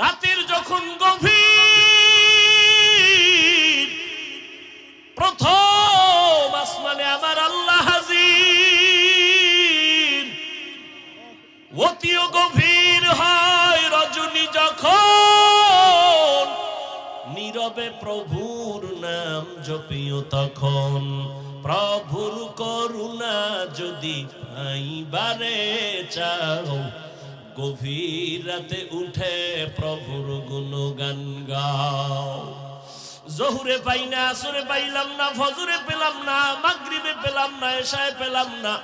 রাতের যখন গভীর, প্রথম আসমানে আমার আল্লাহ হাজির। অতিও গভীর হয় রজনী যখন, নীরবে প্রভুর নাম জপিও তখন। প্রভুর করুণা যদি পাইবারে চাও, গভীর রাতে উঠে প্রভুর গুণগান গাও। জোহরে পাই না, আসরে পাইলাম না, ফজরে পেলাম না, মাগরিবে পেলাম না, এশায় পেলাম না।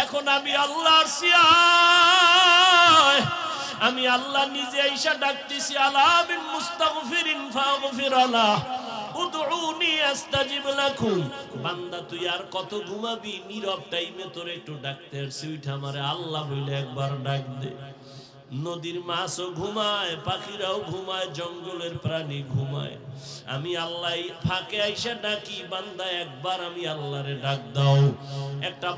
এখন আমি আল্লাহর সিয়ায়, আমি আল্লাহ নিজে আইসা ডাকতেছি, আলা মিন মুস্তাগফিরিন ফাগফির আলাহ, উদউনি আস্তাজিব লাকুম। বান্দা তুই আর কত ঘুমাবি? নীরব টাইমে তোর একটু ডাকতে আসছি, উঠা আমারে আল্লাহ বলে একবার ডাক দে। নদীর মাছও ঘুমায়, পাখিরাও ঘুমায়, জঙ্গলের প্রাণী ঘুমায়। আমি আল্লাহ ফাঁকে আইসা ডাকি, বান্দা একবার আমি আল্লাহরে ডাক দাও। একটা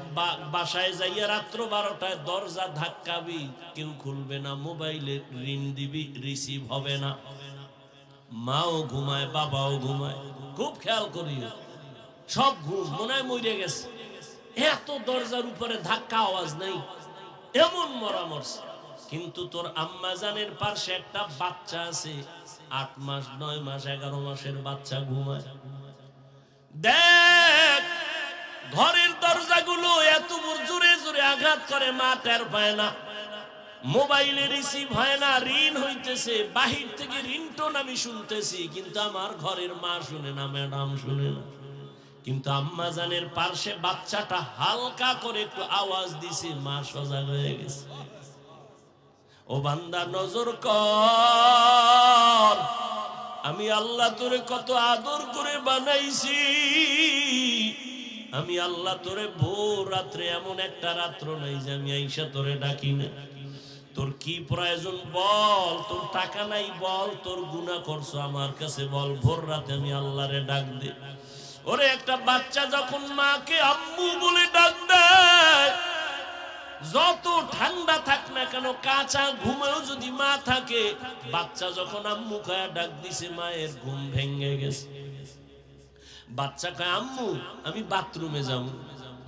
বাসায় যাইয়া রাত্র 12টায় দরজা ধাক্কাবি, কেউ খুলবে না। মোবাইলে রিং দিবি, রিসিভ হবে না। মাও ঘুমায়, বাবাও ঘুমায়, খুব খেয়াল করিও। সব ঘুম, মনে হয় মরে গেছে। এত দরজার উপরে ধাক্কা, আওয়াজ নাই, এমন মরা মরছে। কিন্তু তোর আম্মা জানের পাশে একটা বাচ্চা আছে, 8 মাস 9 মাস 11 মাসের বাচ্চা ঘুমায়। দেখ ঘরের দরজাগুলো এত জোরে জোরে আঘাত করে, মা টের পায় না। মোবাইলে রিসিভ হয় না, রিং হইতেছে, বাহির থেকে রিংটোন আমি শুনতেছি, কিন্তু আমার ঘরের মা শুনে না, ম্যাডাম শুনে না। কিন্তু আম্মা জানের পাশে বাচ্চাটা হালকা করে একটু আওয়াজ দিছে, মা সজাগ হয়ে গেছে। ও বান্দা নজর কর, আমি আল্লাহ তোরে কত আদর করে বানাইছি। আমি আল্লাহ তোরে ভোর রাত্রে, এমন একটা রাত্র নাই যে আমি আইসা তোরে ডাকি না। তোর কি প্রয়োজন বল, তোর টাকা নাই বল, তোর গুনাহ করছো আমার কাছে বল, ভোর রাতে আমি আল্লাহরে ডাক দে। ওরে একটা বাচ্চা যখন মাকে আম্মু বলে ডাক দেয়, যত ঠান্ডা থাক না কেন, কাঁচা ঘুমেও যদি মা থাকে, বাচ্চা যখন আম্মু কয়া ডাক দিছে, মায়ের ঘুম ভেঙে গেছে। বাচ্চা কয় আম্মু আমি বাথরুমে যাব।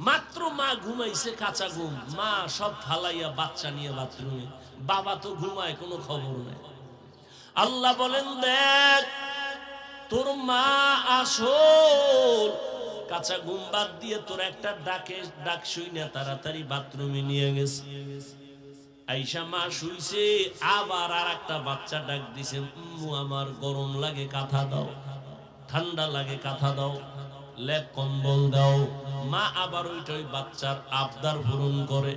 মাত্র মা ঘুমাইছে, কাঁচা ঘুম, মা সব ফালাইয়া বাচ্চা নিয়ে বাথরুমে। বাবা তো ঘুমায়, কোনো খবর নাই। আল্লাহ বলেন দেখ তোর মা আসল কাঁচা ঘুম বাদ দিয়ে তোর একটা ডাক শুই না তাড়াতাড়ি বাথরুমে নিয়ে গেছে। আইসা মা শুইছে, আবার আর একটা বাচ্চা ডাক দিছে, আমার গরম লাগে কাঁথা দাও, ঠান্ডা লাগে কাঁথা দাও, লেপ কম্বল দাও। মা আবার ওই বাচ্চার আবদার পূরণ করে।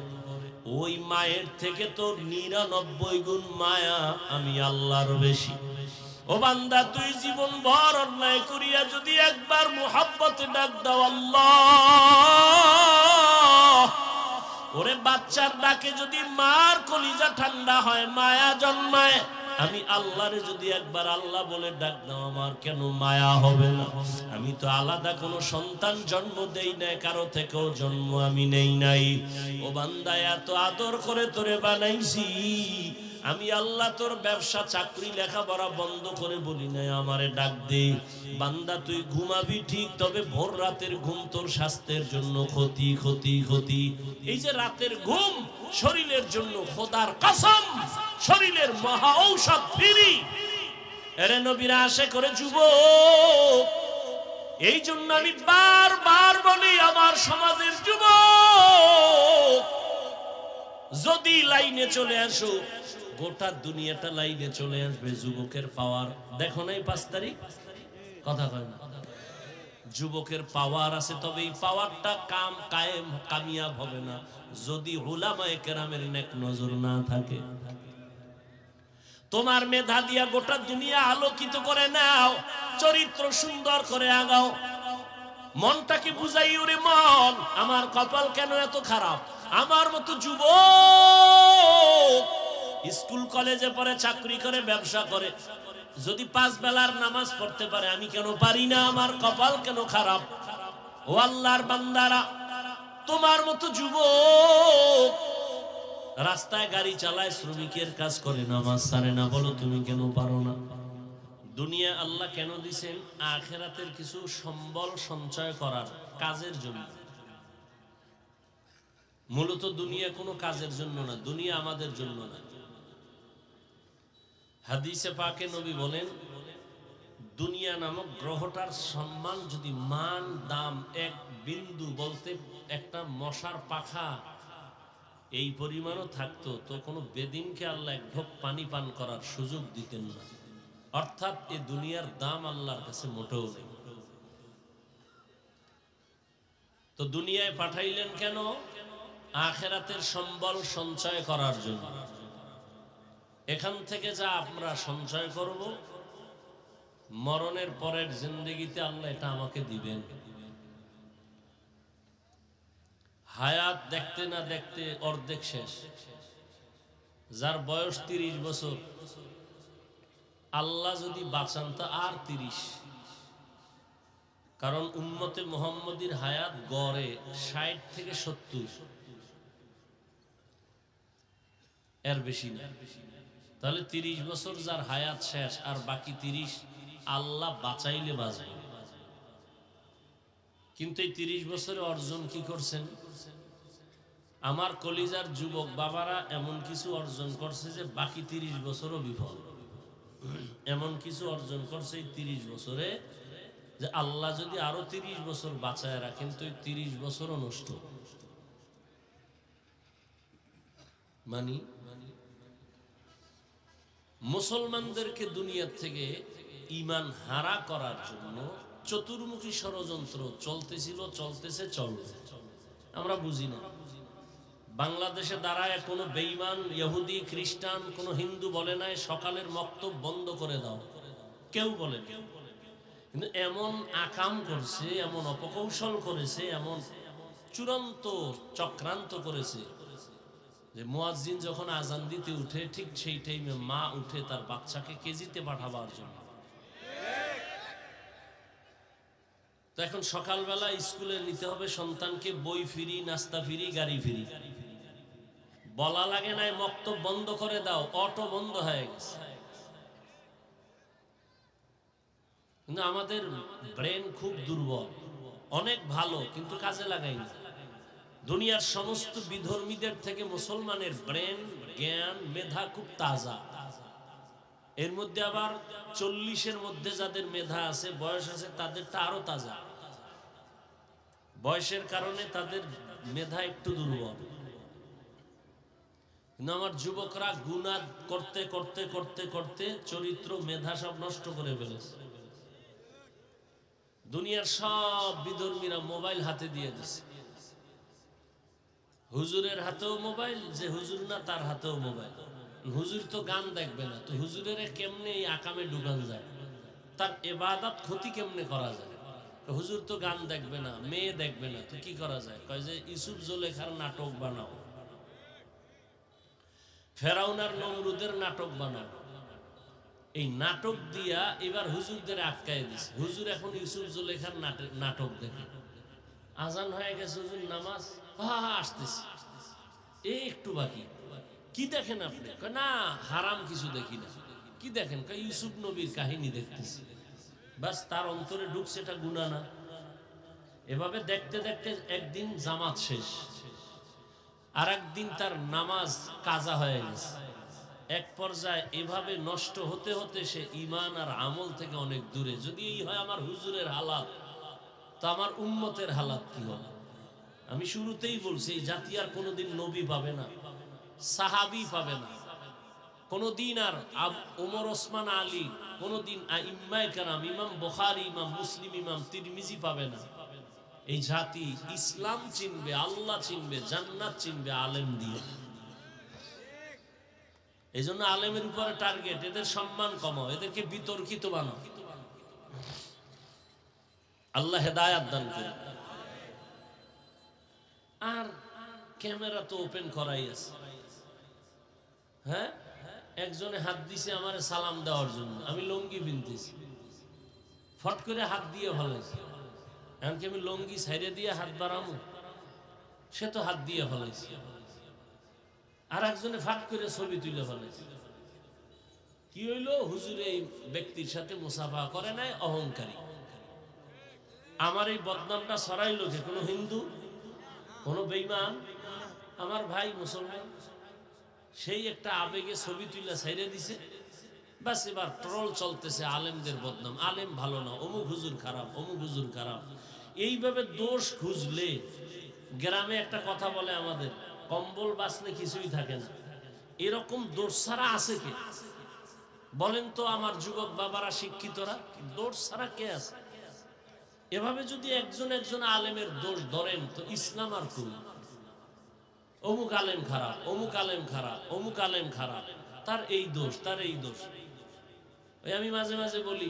ওই মায়ের থেকে তোর 99 গুণ মায়া আমি আল্লাহর বেশি। ও বান্দা তুই জীবন ভর অন্যায় করিয়া যদি একবার মুহাব্বতে ডাক দাও আল্লাহ, ওরে বাচ্চার ডাকে যদি মার কলিজা ঠান্ডা হয়, মায়া জন্মায়। আমি আল্লাহরে যদি একবার আল্লাহ বলে ডাক দাও, আমার কেন মায়া হবে না? আমি তো আলাদা কোনো সন্তান জন্ম দেই নাই, কারো থেকেও জন্ম আমি নেই নাই। ও বান্দা এত আদর করে তোরে বানাইছি, আমি আল্লাহ তোর ব্যবসা চাকরি লেখাপড়া বন্ধ করে বলি নাই আমারে ডাক দে। বান্দা তুই ঘুমাবি ঠিক, তবে ভোর রাতের ঘুম তোর স্বাস্থ্যের জন্য ক্ষতি ক্ষতি ক্ষতি। এই যে রাতের ঘুম শরীরের জন্য খোদার কসম শরীরের মহা ঔষধ ফ্রি। এরে নবীরা আশা করে যুবক, এই জন্য আমি বারবার বলি আমার সমাজের যুবক যদি লাইনে চলে আসো, গোটা দুনিয়াটা লাইনে চলে আসবে। যুবকের পাওয়ার দেখো নাই 5 তারিখ কথা কয় না, যুবকের পাওয়ার আছে, তবে এই পাওয়ারটা কামিয়াব হবে না যদি উলামায়ে কেরামের নেক নজর না থাকে। তোমার মেধা দিয়া গোটা দুনিয়া আলোকিত করে নাও, চরিত্র সুন্দর করে আগাও, মনটাকে বুঝাই ওরে মন আমার কপাল কেন এত খারাপ। আমার মতো যুবক স্কুল কলেজে পড়ে, চাকরি করে, ব্যবসা করে, যদি 5 বেলার নামাজ পড়তে পারে, আমি কেন পারি না? আমার কপাল কেন খারাপ? ও আল্লাহর বান্দারা, তোমার মতো যুবক রাস্তায় গাড়ি চালায়, শ্রমিকের কাজ করে, নামাজ ছাড়ে না। বলো তুমি কেন পারো না? দুনিয়া আল্লাহ কেন দিছেন? আখিরাতের কিছু সম্বল সঞ্চয় করার, কাজের জন্য। মূলত দুনিয়া কোনো কাজের জন্য না, দুনিয়া আমাদের জন্য না। হাদিসে পাকে নবী বলেন, দুনিয়া নামক গ্রহটার সম্মান যদি মান দাম এক বিন্দু, বলতে একটা মশার পাখা এই পরিমাণও থাকতো, তো কোনো বেদিনকে আল্লাহ এক ঢোক পানি পান করার সুযোগ দিতেন না। অর্থাৎ এই দুনিয়ার দাম আল্লাহর কাছে মোটেও নেই। তো দুনিয়ায় পাঠাইলেন কেন? আখিরাতের সম্বল সঞ্চয় করার জন্য। এখান থেকে যা আমরা সঞ্চয় করব, মরণের পরের জিন্দেগিতে আল্লাহ এটা আমাকে দিবেন। হায়াত দেখতে না দেখতে অর্ধেক শেষ। যার বয়স 30 বছর, আল্লাহ যদি বাঁচান তা আর 30। কারণ উম্মতে মুহাম্মদীর হায়াত গড়ে 60 থেকে 70, এর বেশি না। তাহলে 30 বছর যার হায়াত শেষ, আর বাকি 30 আল্লাহ বাঁচাইলে বাঁচবে। কিন্তু এই 30 বছরে অর্জন কি করছেন? আমার কলিজার যুবক বাবারা এমন কিছু অর্জন করছে যে বাকি 30 বছরও বিফল। এমন কিছু অর্জন করছে এই 30 বছরে যে আল্লাহ যদি আরো 30 বছর বাঁচায় রাখেন, তো এই 30 বছরও নষ্ট। মানি মুসলমানদেরকে দুনিয়ার থেকে ঈমান হারা করার জন্য চতুর্মুখী ষড়যন্ত্র চলতেছিল, চলতেছে, চলবে। আমরা বুঝি না। বাংলাদেশে দাঁড়ায় কোনো বেঈমান ইহুদি খ্রিস্টান কোনো হিন্দু বলে নাই সকালের মক্তব বন্ধ করে দাও, কেউ বলে না। কিন্তু এমন আকাম করছে, এমন অপকৌশল করেছে, এমন চূড়ান্ত চক্রান্ত করেছে যে মুয়াজ্জিন যখন আজান দিতে উঠে, ঠিক সেই টাইমে মা উঠে তার বাচ্চাকে কেজিতে পাঠাবার জন্য। তো এখন সকালবেলা স্কুলে নিতে হবে সন্তানকে, বই ফ্রি, নাস্তা ফ্রি, গাড়ি ফ্রি। বলা লাগে নাই মক্তব বন্ধ করে দাও, অটো বন্ধ হয়ে গেছে। কিন্তু আমাদের ব্রেন খুব দুর্বল, অনেক ভালো কিন্তু কাজে লাগাই না। দুনিয়ার সমস্ত বিধর্মীদের থেকে মুসলমানের ব্রেন, জ্ঞান, মেধা খুব তাজা। এর মধ্যে আবার 40-এর মধ্যে যাদের মেধা আছে, বয়স আছে, তাদেরটা আরো তাজা। বয়সের কারণে তাদের মেধা একটু দুর্বল। কিন্তু আমার যুবকরা গুনাহ করতে করতে করতে করতে চরিত্র, মেধা সব নষ্ট করে ফেলেছে। দুনিয়ার সব বিধর্মীরা মোবাইল হাতে দিয়ে দিচ্ছে। হুজুরের হাতেও মোবাইল, যে হুজুর না তার হাতেও মোবাইল। হুজুর তো গান দেখবে না, তো হুজুরের কেমনে এই আকামে ঢুকান যায়? তার ইবাদত ক্ষতি কেমনে করা যায়? হুজুর তো গান দেখবে না, মেয়ে দেখবে না, তো কি করা যায়? কয় যে ইউসুফ জুলেখার নাটক বানাও, ফেরাউন আর নমরুদের নাটক বানাও। এই নাটক দিয়া এবার হুজুরদের আটকায় দিছে। হুজুর এখন ইউসুফ জুলেখার নাটক দেখে। আজান হয়ে গেছে, হুজুর নামাজ আসতেছে, এই একটু বাকি। কি দেখেন আপনি? না, হারাম কিছু দেখি না। কি দেখেন? ইউসুফ নবীর কাহিনী দেখতেছি। বাস, তার অন্তরে ঢুকছে এটা গুনাহ না। এভাবে দেখতে দেখতে একদিন জামাত শেষ, আর একদিন তার নামাজ কাজা হয়ে গেছে। এক পর্যায়ে এভাবে নষ্ট হতে হতে সে ঈমান আর আমল থেকে অনেক দূরে। যদি এই হয় আমার হুজুরের হালাত, তো আমার উম্মতের হালাত কি হবে? আমি শুরুতেই বলছি, এই জাতি আর কোনোদিন নবী পাবে না, সাহাবী পাবে না কোনোদিন, আর ওমর, ওসমান, আলী, কোনোদিন আইম্মায়ে কেরাম, ইমাম বুখারী, ইমাম মুসলিম, ইমাম তিরমিজি পাবে না। এই জাতি ইসলাম চিনবে, আল্লাহ চিনবে, জান্নাত চিনবে আলেম দিয়ে। এই জন্য আলেমের উপরে টার্গেট, এদের সম্মান কমাও, এদেরকে বিতর্কিত বানাও। আল্লাহ হেদায়াত দান করে। আর ক্যামেরা তো ওপেন করাই আছে। হ্যাঁ, একজনে হাত দিছে আমার সালাম দেওয়ার জন্য, আমি লুঙ্গি পিনতেছি, ফট করে হাত দিয়ে ফেলাইছে। এমনকি আমি লুঙ্গি ছাইড়ে দিয়ে হাত বাড়ামো, সে তো হাত দিয়ে ফেলাইছে। আর একজনে ফাঁক করে ছবি তুলে ফেলেছে। কি হইল? হুজুর এই ব্যক্তির সাথে মুসাফা করে নাই, অহংকারী। আমার এই বদনামটা ছড়াইল যে কোনো হিন্দু, কোনো বেঈমান, আমার ভাই মুসলমান, সেই একটা আবেগে ছবি তুলে ছাইড়ে দিছে। বাস এবার ট্রল চলতেছে, আলেমদের বদনাম, আলেম ভালো না, অমুক হুজুর খারাপ, অমুক হুজুর খারাপ। এইভাবে দোষ খুঁজলে, গ্রামে একটা কথা বলে আমাদের, কম্বল বাঁচলে কিছুই থাকে না। এরকম দোষ ছাড়া আছে কে? বলেন তো আমার যুবক বাবারা, শিক্ষিতরা, দোষ ছাড়া কে আছে? এভাবে যদি একজন একজন আলেমের দোষ ধরেন তো ইসলাম আর কোন? অমুক আলেম খারাপ, অমুক আলেম খারাপ, অমুক আলেম খারাপ, তার এই দোষ, তার এই দোষ। আমি মাঝে মাঝে বলি,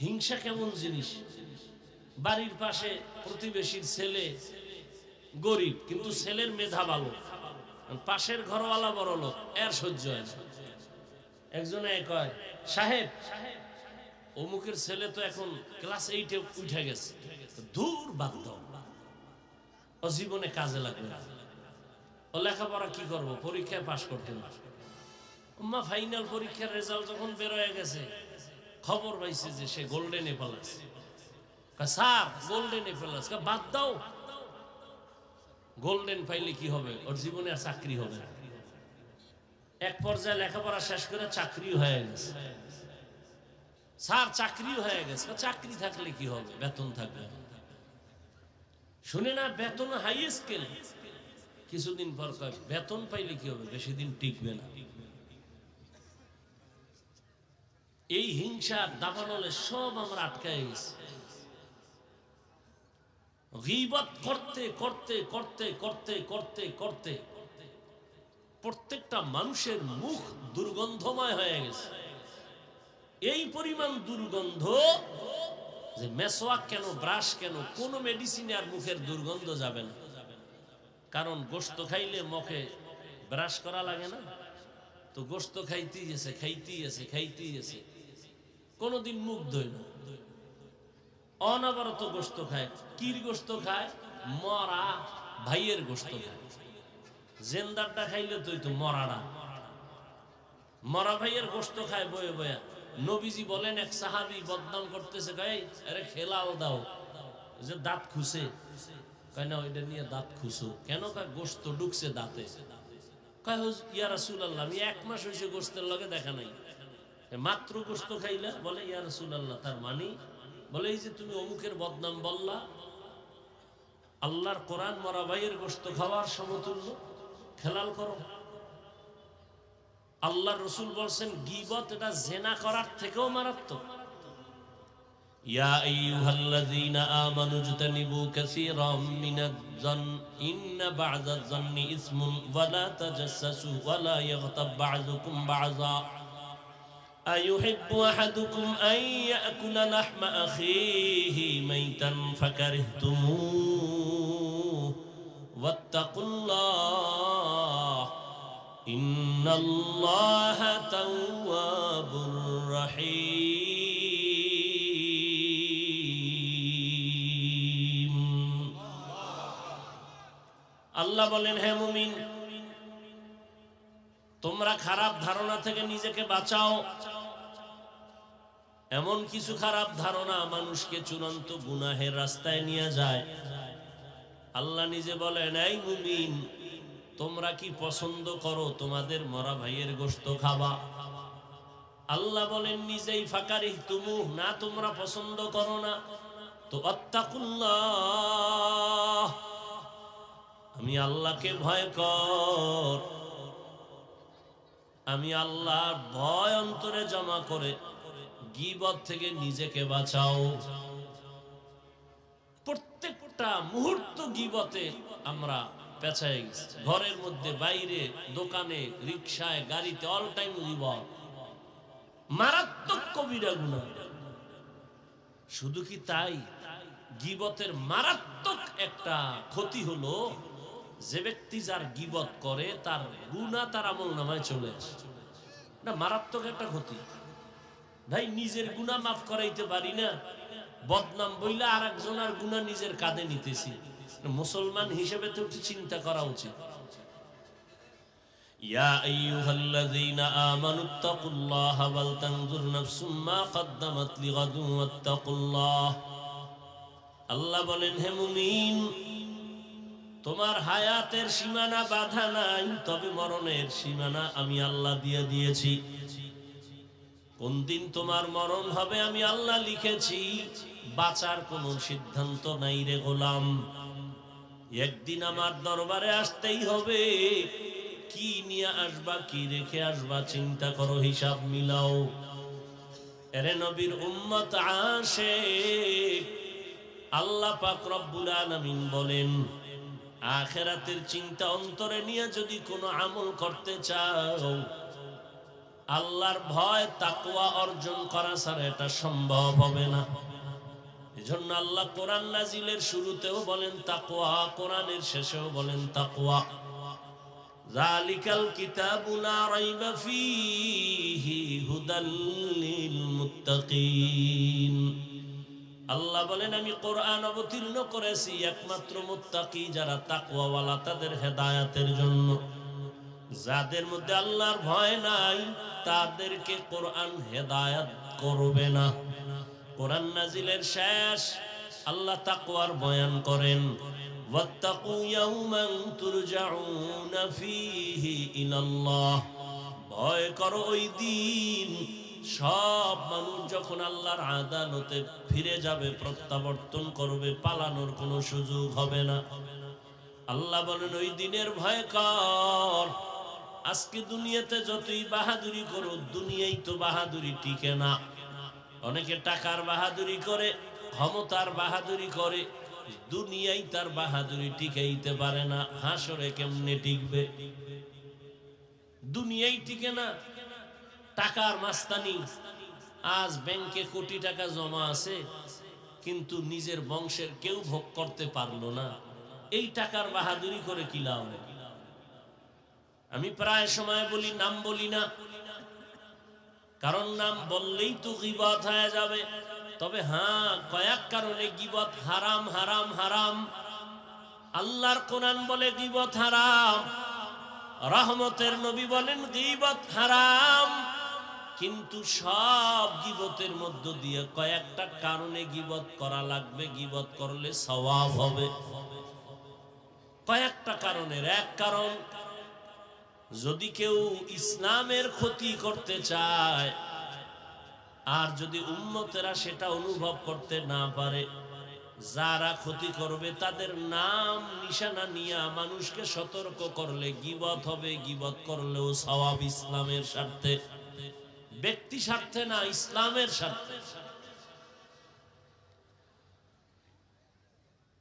হিংসা কেমন জিনিস? বাড়ির পাশে প্রতিবেশীর ছেলে গরিব, কিন্তু ছেলের মেধা ভালো, পাশের ঘরওয়ালা বড় লোক, এর সহ্য হয় না। একজনে কয়, সাহেব অমুকের ছেলে তো এখন ক্লাস 8-এ উঠে গেছে, দূর বাদ দাও, ও জীবনে কাজে লাগবে না, ও লেখাপড়া কি করবো, পরীক্ষায় পাশ করতে না। ফাইনাল পরীক্ষার রেজাল্ট যখন বের হয়ে গেছে, খবর পাইছে যে সে গোল্ডেনে পালাছে। স্যার গোল্ডেনে পালাছে, বাদ দাও, গোল্ডেন পাইলে কি হবে, ওর জীবনে আর চাকরি হবে না। এক পর্যায়ে লেখাপড়া শেষ করে চাকরি হয়ে গেছে। স্যার চাকরি হয়ে গেছে, চাকরি থাকলে কি হবে, বেতন থাকবে। শুনে না, বেতন হাই স্কেল, কিছুদিন পর কয় বেতন পাইলে কি হবে, বেশি দিন টিকবে না। এই হিংসার দাবানলে সব আমরা আটকায় গেছি। গীবত করতে করতে করতে করতে করতে করতে প্রত্যেকটা মানুষের মুখ দুর্গন্ধময় হয়ে গেছে। এই পরিমাণ দুর্গন্ধ যে মেসওয়াক কেন, ব্রাশ কেন, কোন মেডিসিনে আর মুখের দুর্গন্ধ যাবে না। কারণ গোশত খাইলে মুখে ব্রাশ করা লাগে না, তো গোশত খাইতেই আছে, খাইতেই আছে, খাইতেই আছে, কোনদিন মুখ ধোয় না, অনবরত গোশত খায়। কির গোশত খায়? মরা ভাইয়ের গোশত খায়। জেন্দারটা খাইলে তুই তো মরাটা, মরা ভাইয়ের গোশত খায় বয়ে বয়া। নবীজি বলেন, এক সাহাবী বদনাম করতেছে, কয় আরে খেলাও দাও, যে দাঁত খুশে, কয় না ওইটা নিয়ে দাঁত খুশো কেন, কয় গোশত ঢুকছে দাঁতে। কয় ইয়া রাসূলুল্লাহ, আমি 1 মাস হয়েছে গোশতের লগে দেখা নাই, মাত্র গোশত খাইলা? বলে ইয়া রাসূলুল্লাহ, তার মানে? বলে এই যে তুমি অমুকের বদনাম বললা, আল্লাহর কোরআন মরা ভাইয়ের গোশত খাওয়ার সমতুল্য, খেলাল করো। আল্লাহর রাসূল বলেন গীবত এটা জিনা করার থেকেও মারাত্মক। ইয়া আইয়ুহাল্লাযীনা আমানু ইজতানিবু কাসীরাম মিনাজ-যন ইন্না বা'দাজ-যন্নি ইসমুন ওয়া লা তাজাসসু ওয়া লা ইয়াগতাব বা'যুকুম বা'যা আইয়ুহিব্বু আহাদুকুম আন ইয়াকুলা লাহমা আখিহি মাইতান ফাকারিহতুমুহু ওয়াত্তাকুল্লাহ ইন্নাল্লাহা তাওয়াবুর রহিম। আল্লাহ বলেন, হে মুমিন, তোমরা খারাপ ধারণা থেকে নিজেকে বাঁচাও। এমন কিছু খারাপ ধারণা মানুষকে চূড়ান্ত গুনাহের রাস্তায় নিয়ে যায়। আল্লাহ নিজে বলেন, এই মুমিন, তোমরা কি পছন্দ করো তোমাদের মরা ভাইয়ের গোশত খাবা? আল্লাহ বলেন নিজেই, ফাকারিহতুমুহু, না তোমরা পছন্দ করো না, তো আত্তাকুল্লাহ, আমি আল্লাহকে ভয় কর। আমি আল্লাহর ভয় অন্তরে জমা করে গীবত থেকে নিজেকে বাঁচাও। প্রত্যেকটা মুহূর্ত গীবতে আমরা পেছায় গেছি, ঘরের মধ্যে, বাইরে, দোকানে, রিকশায়, গাড়িতে, অল টাইম গীবত, মারাত্মক কবিরা গুনাহ। শুধু কি তাই, গীবতের মারাত্মক একটা ক্ষতি হলো, যে ব্যক্তি যার গীবত করে তার গুনাহ তার আমলনামায় চলে আসে। না, মারাত্মক একটা ক্ষতি। ভাই, নিজের গুনাহ মাফ করাইতে পারি না, বদনাম বইলা আর একজনের গুনাহ নিজের কাঁধে নিতেছি। মুসলমান হিসেবে তো একটু চিন্তা করা উচিত। ইয়া আইয়ুহাল্লাযীনা আমানুত্তাকুল্লাহা ওয়াল তানজুর নাফসুম মা কদ্দামাত লিগাদুন ওয়াত্তাকুল্লাহ। আল্লাহ বলেন, হে মুমিন, তোমার হায়াতের সীমানা বাধা নাই, তবে মরণের সীমানা আমি আল্লাহ দিয়ে দিয়েছি। কোন দিন তোমার মরণ হবে আমি আল্লাহ লিখেছি। বাঁচার কোনো সিদ্ধান্ত নাই রে গোলাম। একদিন আমার দরবারে আসতেই হবে। কি নিয়ে আসবা, কি রেখে আসবা, চিন্তা করো, হিসাব মিলাও। এরে নবীর উম্মত আশিক, আল্লাহ পাক রব্বুল আলামিন বলেন, আখিরাতের চিন্তা অন্তরে নিয়ে যদি কোনো আমল করতে চাও, আল্লাহর ভয় তাকওয়া অর্জন করা ছাড়া এটা সম্ভব হবে না। এজন্য আল্লাহ কোরআন নাজিলের শুরুতেও বলেন তাকওয়া, কোরআনের শেষেও বলেন তাকওয়া। যালিকাল কিতাবু লা রাইবা ফীহি হুদাল লিল মুত্তাকিন। আল্লাহ বলেন, আমি কোরআন অবতীর্ণ করেছি একমাত্র মুত্তাকি যারা তাকওয়াওয়ালা তাদের হেদায়েতের জন্য। যাদের মধ্যে আল্লাহর ভয় নাই তাদেরকে কোরআন হেদায়েত করবে না। কোরআন নাজিলের শেষ আল্লাহ তাকওয়ার বয়ান করেন, ওয়াত্তাকু ইয়াওমান তুরজাউনা ফীহি ইলাল্লাহ। ভয় করো ওই দিন সব মানুষ যখন আল্লাহর আদালতে ফিরে যাবে, প্রত্যাবর্তন করবে, পালানোর কোনো সুযোগ হবে না। আল্লাহ বলেন, ওই দিনের ভয় কর। আজকে দুনিয়াতে যতই বাহাদুরি করো, দুনিয়ায় তো বাহাদুরি টিকে না। অনেকে টাকার বাহাদুরি করে, ক্ষমতার বাহাদুরি করে, দুনিয়ায় তার বাহাদুরি টিকাইতে পারে না। হাসরে কেমনে টিকবে? দুনিয়ায় টিকে না। টাকার মাস্তানি। আজ ব্যাংকে কোটি টাকা জমা আছে, কিন্তু নিজের বংশের কেউ ভোগ করতে পারলো না। এই টাকার বাহাদুরি করে কি লাভ? আমি প্রায় সময় বলি, নাম বলি না, কারণ নাম বললেই তো গীবত হয়ে যাবে। তবে হ্যাঁ, কয়েক কারণে গীবত হারাম, হারাম, হারাম। আল্লাহর কোরআন বলে গীবত হারাম, রহমতের নবী বলেন গীবত হারাম। কিন্তু সব গীবতের মধ্য দিয়ে কয়েকটা কারণে গীবত করা লাগবে, গীবত করলে সওয়াব হবে। কয়েকটা কারণের এক কারণ, যদি কেউ ইসলামের ক্ষতি করতে চায় আর যদি উম্মতেরা সেটা অনুভব করতে না পারে, যারা ক্ষতি করবে তাদের নাম নিশানা নিয়ে মানুষকে সতর্ক করলে গীবত হবে। গীবত করলেও সওয়াব, ইসলামের স্বার্থে, ব্যক্তি স্বার্থে না, ইসলামের স্বার্থে।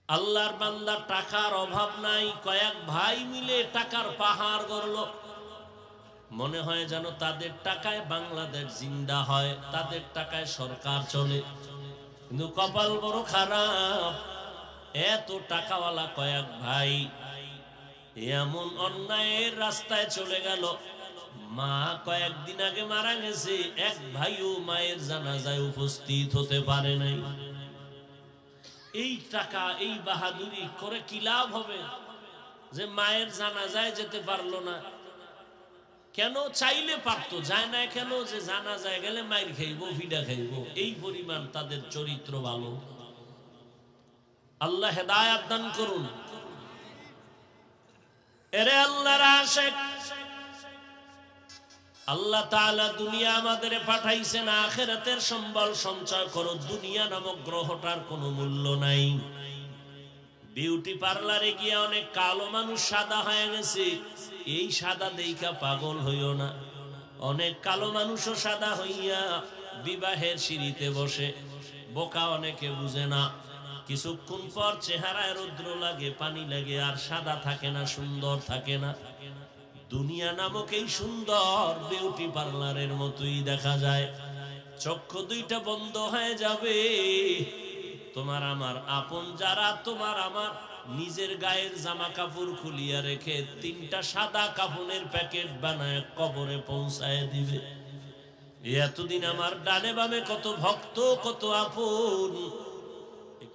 আল্লাহর বান্দা, টাকার অভাব নাই, কয়েক ভাই মিলে টাকার পাহাড় গড়লো। মনে হয় যেন তাদের টাকায় বাংলাদেশ জিন্দা হয়, তাদের টাকায় সরকার চলে। কিন্তু কপাল বড় খারাপ, এত টাকাওয়ালা কয়েক ভাই এমন অন্যায়ের রাস্তায় চলে গেল। মা কয়েকদিন আগে মারা গেছে, এক ভাইও মায়ের জানাজায় উপস্থিত হতে পারে নাই। এই টাকা, এই বাহাদুরি করে কি লাভ হবে? যে মায়ের জানাজায় যেতে পারলো না কেন? চাইলে পারতো, যায় না কেন? যে জানাজায় গেলে মায়ের খাইবো, ফিডা খাইবো। এই পরিমাণ তাদের চরিত্র ভালো। আল্লাহ হেদায়েত দান করুন। এরে আল্লাহর আশিক, আল্লাহ তাআলা দুনিয়া আমাদের পাঠাইছেন আখিরাতের সম্বল সঞ্চয় করো। দুনিয়া নামক গ্রহটার কোনো মূল্য নাই। বিউটি পার্লারে গিয়ে অনেক কালো মানুষ সাদা হয়ে গেছে, এই সাদা দেইখা পাগল হইও না। অনেক কালো মানুষও সাদা হইয়া বিবাহের সিঁড়িতে বসে। বোকা অনেকে বুঝে না, কিছুক্ষণ পর চেহারায় রৌদ্র লাগে, পানি লাগে, আর সাদা থাকে না, সুন্দর থাকে না। দুনিয়া নামক এই সুন্দর বিউটি পার্লারের মতোই দেখা যায়। চক্ষু দুইটা বন্ধ হয়ে যাবে। তোমার আমার আপন যারা, তোমার আমার নিজের গায়ের জামা কাপড় খুলিয়া রেখে তিনটা সাদা কাফনের প্যাকেট বানায় কবরে পৌঁছায় দিবে। এতদিন আমার ডানে বামে কত ভক্ত, কত আপন,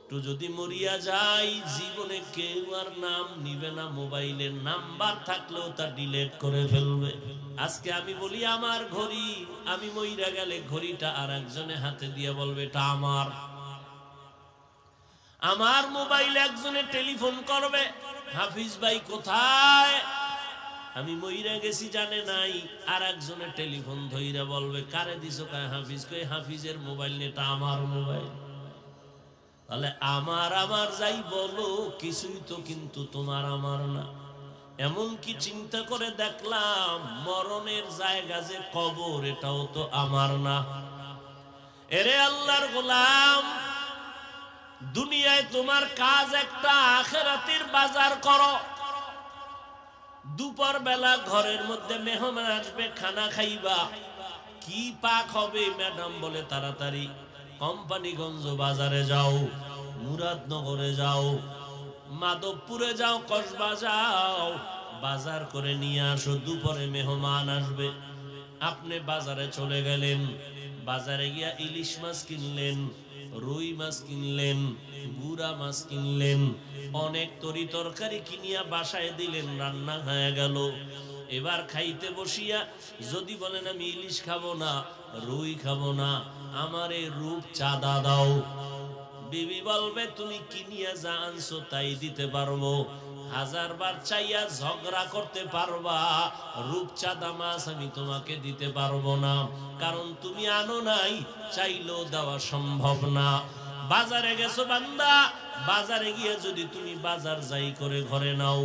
একটু যদি মরিয়া যাই জীবনে কেউ আর নাম নিবে না, মোবাইলের নাম্বার থাকলেও তা ডিলিট করে ফেলবে। আজকে আমি বলি আমার ঘড়ি, আমি মইরা গেলে ঘড়িটা আর একজনের হাতে দিয়ে বলবে এটা আমার। আমার মোবাইল একজনে টেলিফোন করবে, হাফিজ ভাই কোথায়, আমি মইরা গেছি জানে নাই, আর একজনে টেলিফোন ধইরা বলবে কারে দিছো, কায় হাফিজ, কই হাফিজের মোবাইল নেটা আমার মোবাইল। তাহলে আমার আমার যাই বলো কিছুই তো কিন্তু তোমার আমার না। এমন কি চিন্তা করে দেখলাম মরণের জায়গা যে কবর, এটাও তো আমার না। এরে আল্লাহর গোলাম, দুনিয়ায় তোমার কাজ একটা, আখিরাতের বাজার করো। দুপুর বেলা ঘরের মধ্যে মেহমান আসবে, খানা খাইবা, কি পাক হবে ম্যাডাম বলে তাড়াতাড়ি কোম্পানিগঞ্জ বাজারে যাও, মুরাদনগরে যাও, মাধবপুরে যাও, কসবা যাও, বাজার করে নিয়ে আসো। দুপুরে মেহমান আসবে, আপনি বাজারে চলে গেলেন, বাজারে গিয়া ইলিশ মাছ কিনলেন, রুই মাছ কিনলেন, গুড়া মাছ কিনলেন, অনেক তরি তরকারি কিনিয়া বাসায় দিলেন, রান্না হয়ে গেল। এবার খাইতে বসিয়া যদি বলেন আমি ইলিশ খাবো না, রুই খাবো না, আমার এই রূপ চাঁদা দাও, বিবি বলবে তুমি কিনিয়া যা আনছো তাই দিতে পারবো। হাজারবার চাইয়া ঝগড়া করতে পারবা, রূপচাঁদা মাছ আমি তোমাকে দিতে পারবো না, কারণ তুমি আনো নাই, চাইলেও দেওয়া সম্ভব না। বাজারে গেছো বান্দা, বাজারে গিয়ে যদি তুমি বাজার যাই করে ঘরে নাও,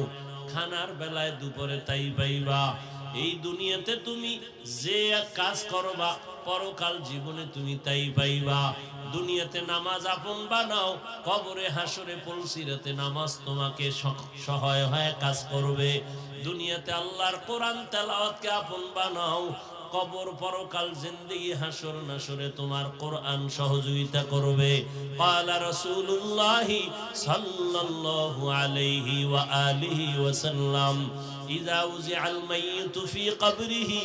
খানার বেলায় দুপুরে তাই পাইবা। এই দুনিয়াতে তুমি যে কাজ করবা, পরকাল জীবনে তুমি তাই পাইবা। দুনিয়াতে নামাজ আপন বানাও, কবরে হাসরে পুলসিরাতে নামাজ তোমাকে সহায় হয়ে কাজ করবে। দুনিয়াতে আল্লাহর কোরআন তেলাওয়াতকে আপন বানাও, কবর পরকাল জিন্দেগি হাসর নাসরে তোমার কোরআন সহযোগিতা করবে। ক্বালা রাসূলুল্লাহ সাল্লাল্লাহু আলাইহি ওয়া আলিহি ওয়াসাল্লাম, ইযা উযিআল মাইয়িতু ফি কবরিহি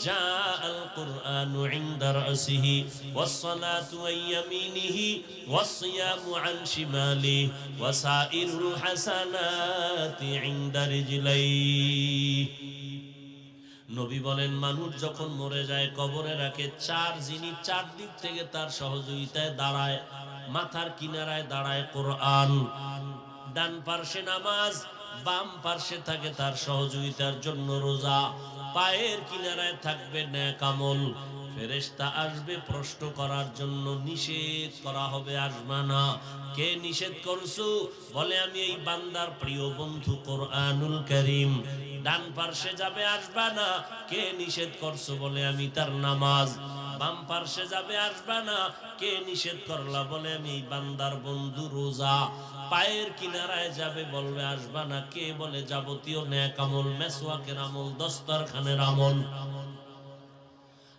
জাআল কুরআনু ইনদা রাসিহি ওয়াস সালাতু আন ইয়ামিনিহি ওয়াস সিয়ামু আন শিমালিহি ওয়া সাইরুল হাসানাতি ইনদা রিজলাইহি। নবী বলেন মানুষ যখন মরে যায় কবরে রাখে চার জিনিস, চার দিক থেকে তার সহযোগিতায় দাঁড়ায়। মাথার কিনারায় দাঁড়ায় কোরআন, ডান পার্শ্বে নামাজ, বাম পার্শ্বে থাকে তার সহযোগিতার জন্য রোজা, পায়ের কিনারায় থাকবে নেক আমল। ফেরেশতা আসবে প্রশ্ন করার জন্য, নিষেধ করা হবে আসবে না। কে নিষেধ করছো? বলে আমি এই বান্দার প্রিয় বন্ধু কোরআনুল কারীম। ডান পার্শ্বে যাবে আসবা না, কে নিষেধ করছো? বলে আমি তার নামাজ। বাম পার্শ্বে যাবে আসবা না, কে নিষেধ করলা? বলে আমি এই বান্দার বন্ধু রোজা। পায়ের কিনারায় যাবে বলবে আসবা না, কে? বলে যাবতীয় নেক আমল, মেসওয়াকের আমল, দস্তরখানের আমল।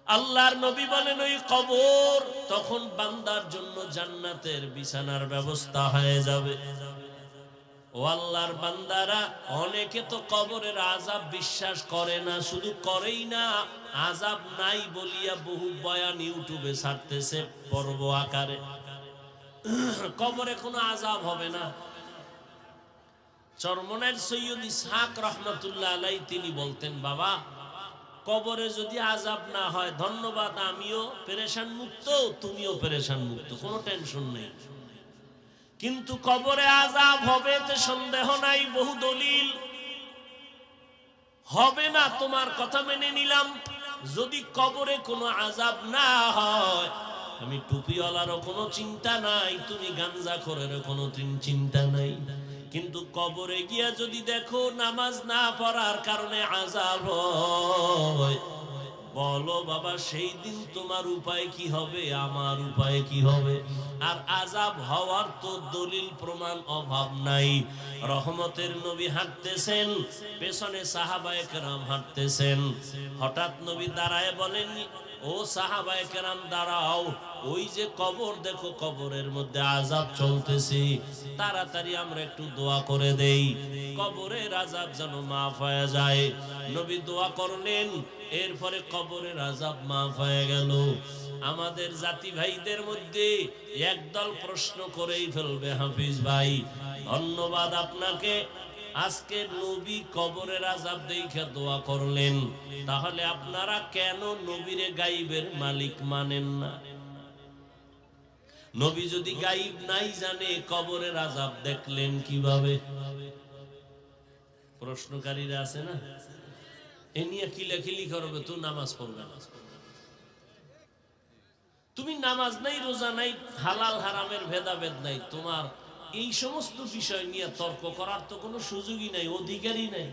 আল্লাহর নবী বলেন ওই কবর তখন বান্দার জন্য জান্নাতের বিছানার ব্যবস্থা হয়ে যাবে। ও আল্লাহর বান্দারা, অনেকে তো কবরের আযাব বিশ্বাস করে না, শুধু করেই না, আযাব নাই বলিয়া বহু বয়ান ইউটিউবে ছাড়তেছে পর্ব আকারে। কবরে কোনো আযাব হবে না। চরমনাইর সৈয়দ ইসহাক রাহমাতুল্লাহ আলাইহি তিনি বলতেন, বাবা কবরে যদি আযাব না হয় ধন্যবাদ, আমিও পেরেশান মুক্ত, তুমিও পেরেশান মুক্ত, কোনো টেনশন নেই। কিন্তু কবরে আযাব হবে তে সন্দেহ নাই, বহু দলিল। হবে না তোমার কথা মেনে নিলাম, যদি কবরে কোনো আযাব না হয়, আমি টুপিওয়ালারও কোনো চিন্তা নাই, তুমি গাঞ্জাখোরেরও কোনো চিন্তা নাই। কিন্তু কবরে গিয়া যদি দেখো নামাজ না পড়ার কারণে আযাব হয়, বলো বাবা সেই দিন তোমার উপায় কি হবে, আমার উপায় কি হবে? আর আযাব হওয়ার তো দলিল প্রমাণ অভাব নাই। রহমতের নবী হাঁটতেছেন, পেছনে সাহাবায়ে কেরাম হাঁটতেছেন। হঠাৎ নবী দাঁড়ায় বলেন, ও সাহাবায়ে কেরাম দাঁড়াও, ওই যে কবর দেখো, কবরের মধ্যে আযাব চলতেছে, তাড়াতাড়ি আমরা একটু দোয়া করে দেই, কবরের আযাব যেন মাফ হয়ে যায়। নবী দোয়া করলেন, এরপরে কবরের আযাব মাফ হয়ে গেল। আমাদের জাতি ভাইদের মধ্যে একদল প্রশ্ন করেই ফেলবে, হাফিজ ভাই ধন্যবাদ আপনাকে, আজকে নবী কবরের আযাব দেখে দোয়া করলেন, তাহলে আপনারা কেন নবীরে গাইবের মালিক মানেন না? নবী যদি গাইব নাই জানে কবরের আযাব দেখলেন কিভাবে? প্রশ্নকারীরা আছে না, এ নিয়ে কিলাকিলি করবে, তো নামাজ পড়বে না। তুমি নামাজ নাই, রোজা নাই, হালাল হারামের ভেদাভেদ নাই, তোমার এই সমস্ত বিষয় নিয়ে তর্ক করার তো কোনো সুযোগই নাই, অধিকারই নাই।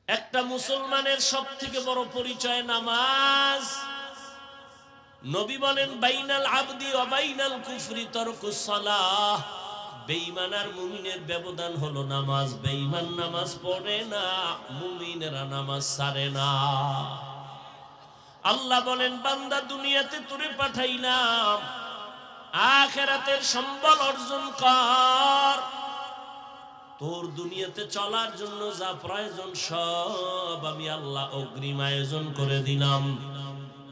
একটা মুসলমানের সবথেকে বড় পরিচয় নামাজ। নবী বলেন বাইনাল আবদি ওয়া বাইনাল কুফরি তারকুস সালাহ, বেঈমান আর মুমিনের ব্যবধান হলো নামাজ। বেঈমান নামাজ পড়ে না, মুমিনেরা নামাজ ছাড়ে না। আল্লাহ বলেন বান্দা দুনিয়াতে তোরে পাঠাইলাম, আখিরাতের সম্বল অর্জন কর, তোর দুনিয়াতে চলার জন্য যা প্রয়োজন সব আমি আল্লাহ অগ্রিম আয়োজন করে দিলাম।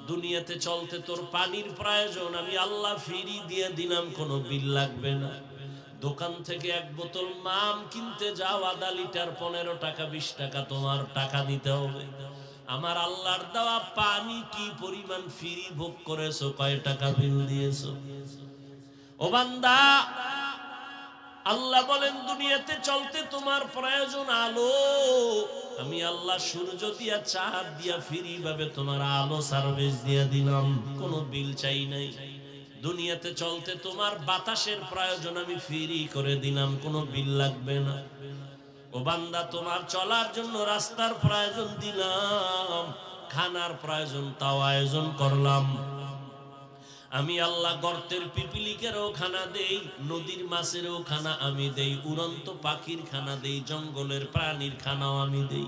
দুনিয়াতে চলতে তোর পানির প্রয়োজন, আমি আল্লাহ ফ্রি দিয়ে দিলাম, কোনো বিল লাগবে না। দোকান থেকে এক বোতল মাম কিনতে যাও, আধা লিটার 15 টাকা 20 টাকা তোমার টাকা দিতে হবে। আমার আল্লাহর দেওয়া পানি কি পরিমাণ ফ্রি ভোগ করেছো, কয় টাকা বিল দিয়েছো? ও বান্দা, আল্লাহ বলেন দুনিয়াতে চলতে তোমার প্রয়োজন আলো, আমি আল্লাহ সূর্য দিয়া চাঁদ দিয়া ফ্রি ভাবে তোমার আলো সার্ভিস দিয়া দিলাম, কোনো বিল চাই নাই। দুনিয়াতে চলতে তোমার বাতাসের প্রয়োজন, আমি ফ্রি করে দিলাম, কোনো বিল লাগবে না। ও বান্দা, তোমার চলার জন্য রাস্তার প্রয়োজন দিলাম, খানার প্রয়োজন তাও আয়োজন করলাম। আমি আল্লাহ গর্তের পিপিলিকেরও খানা দেই, নদীর মাছেরও খানা আমি দেই, উড়ন্ত পাখির খানা দেই, জঙ্গলের প্রাণীর খানাও আমি দেই।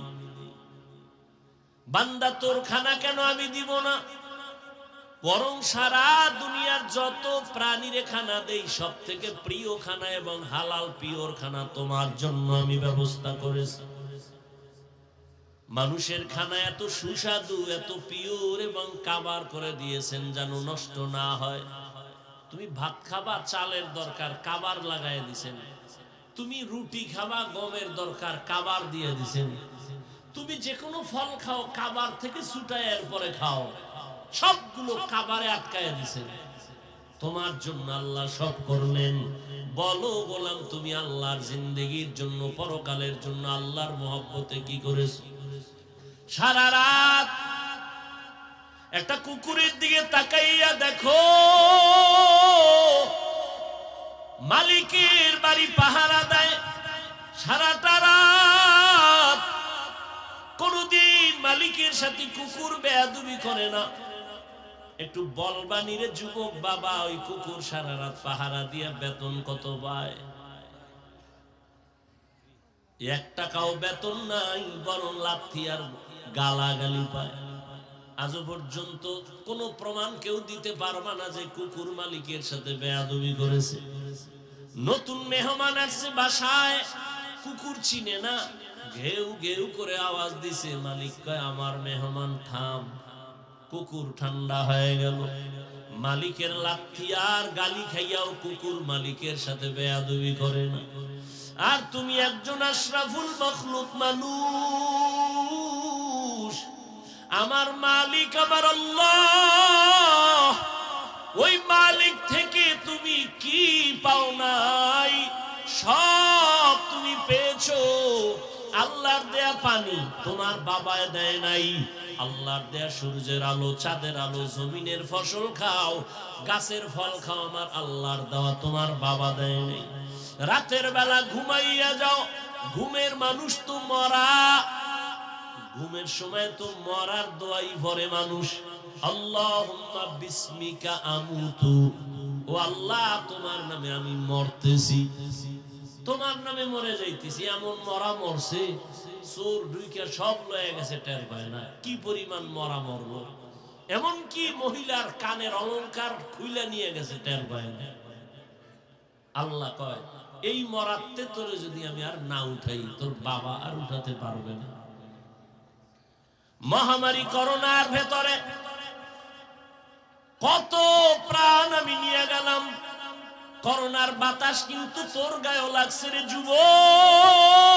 বান্দা, তোর খানা কেন আমি দিব না? বরং সারা দুনিয়ার যত প্রাণীরে খানা দেই, সব থেকে প্রিয় খানা এবং হালাল পিওর খানা তোমার জন্য আমি ব্যবস্থা করেছি। মানুষের খানা এত সুস্বাদু, এত পিওর এবং কাবার করে দিয়েছেন যেন নষ্ট না হয়। তুমি ভাত খাবা, চালের দরকার, কাবার লাগাই দিছেন। তুমি রুটি খাবা, গমের দরকার, কাবার দিয়ে দিছেন। তুমি যে কোনো ফল খাও, কাবার থেকে ছুটায় এরপরে খাও, সবগুলো কাবারে আটকায় দিছেন। তোমার জন্য আল্লাহ সব করলেন। বলো গোলাম, তুমি আল্লাহর জিন্দেগির জন্য, পরকালের জন্য আল্লাহর মহব্বতে কি করেছো? সারা রাত একটা কুকুরের দিকে তাকাইয়া দেখো, মালিকের বাড়ি পাহারা দেয় সারাটা রাত, কোনদিন মালিকের সাথে কুকুর বেয়াদবি করে না। একটু বলবানি রে যুবক বাবা, ওই কুকুর সারা রাত পাহারা দিয়া বেতন কত পায়? 1 টাকাও বেতন নাই, বরং লাথি আর গালাগালি পায়। আজও পর্যন্ত কোন প্রমাণ কেউ দিতে পারবে না যে কুকুর মালিকের সাথে বেয়াদবি করেছে। নতুন মেহমান আসছে বাসায়, কুকুর চিনে না, ঘেউ ঘেউ করে আওয়াজ দিছে, মালিক কয় আমার মেহমান থাম। কুকুর ঠান্ডা হয়ে গেল। মালিকের লাথি আর গালি খাইয়াও কুকুর মালিকের সাথে বেয়াদবি করে না। আর তুমি একজন আশরাফুল মখলুক মানুষ, আমার মালিক আমার আল্লাহ, ওই মালিক থেকে তুমি কি পাও নাই? সব তুমি পেয়েছো। আল্লাহর দেয়া পানি তোমার বাবায় দেয় নাই, আল্লাহর দেয়া সূর্যের আলো, চাঁদের আলো, জমিনের ফসল খাও, গাছের ফল খাও, আমার আল্লাহর দেওয়া তোমার বাবা দেয় নাই। রাতের বেলা ঘুমাইয়া যাও, ঘুমের মানুষ তো মরা, ঘুমের সময় তো মরার দোয়াই ভরে মানুষ। আল্লাহুম্মা বিসমিকা আমুতু, ও আল্লাহ তোমার নামে আমি মরতেছি, তোমার নামে মরে যাইতেছি। এমন মরা মরছে, চোর ঢুইকা সব লয়ে গেছে, টের পায় না কি পরিমাণ মরা মরলো। এমন কি মহিলার কানের অলংকার খুইলা নিয়ে গেছে, টের পায় না। আল্লাহ কয় এই মরাতে তোরে যদি আমি আর না উঠাই, তোর বাবা আর উঠাতে পারবে না। মহামারী করোনার ভেতরে কত প্রাণ আমি নিয়ে গেলাম, করোনার বাতাস কিন্তু তোর গায়েও লাগছে রে যুবক।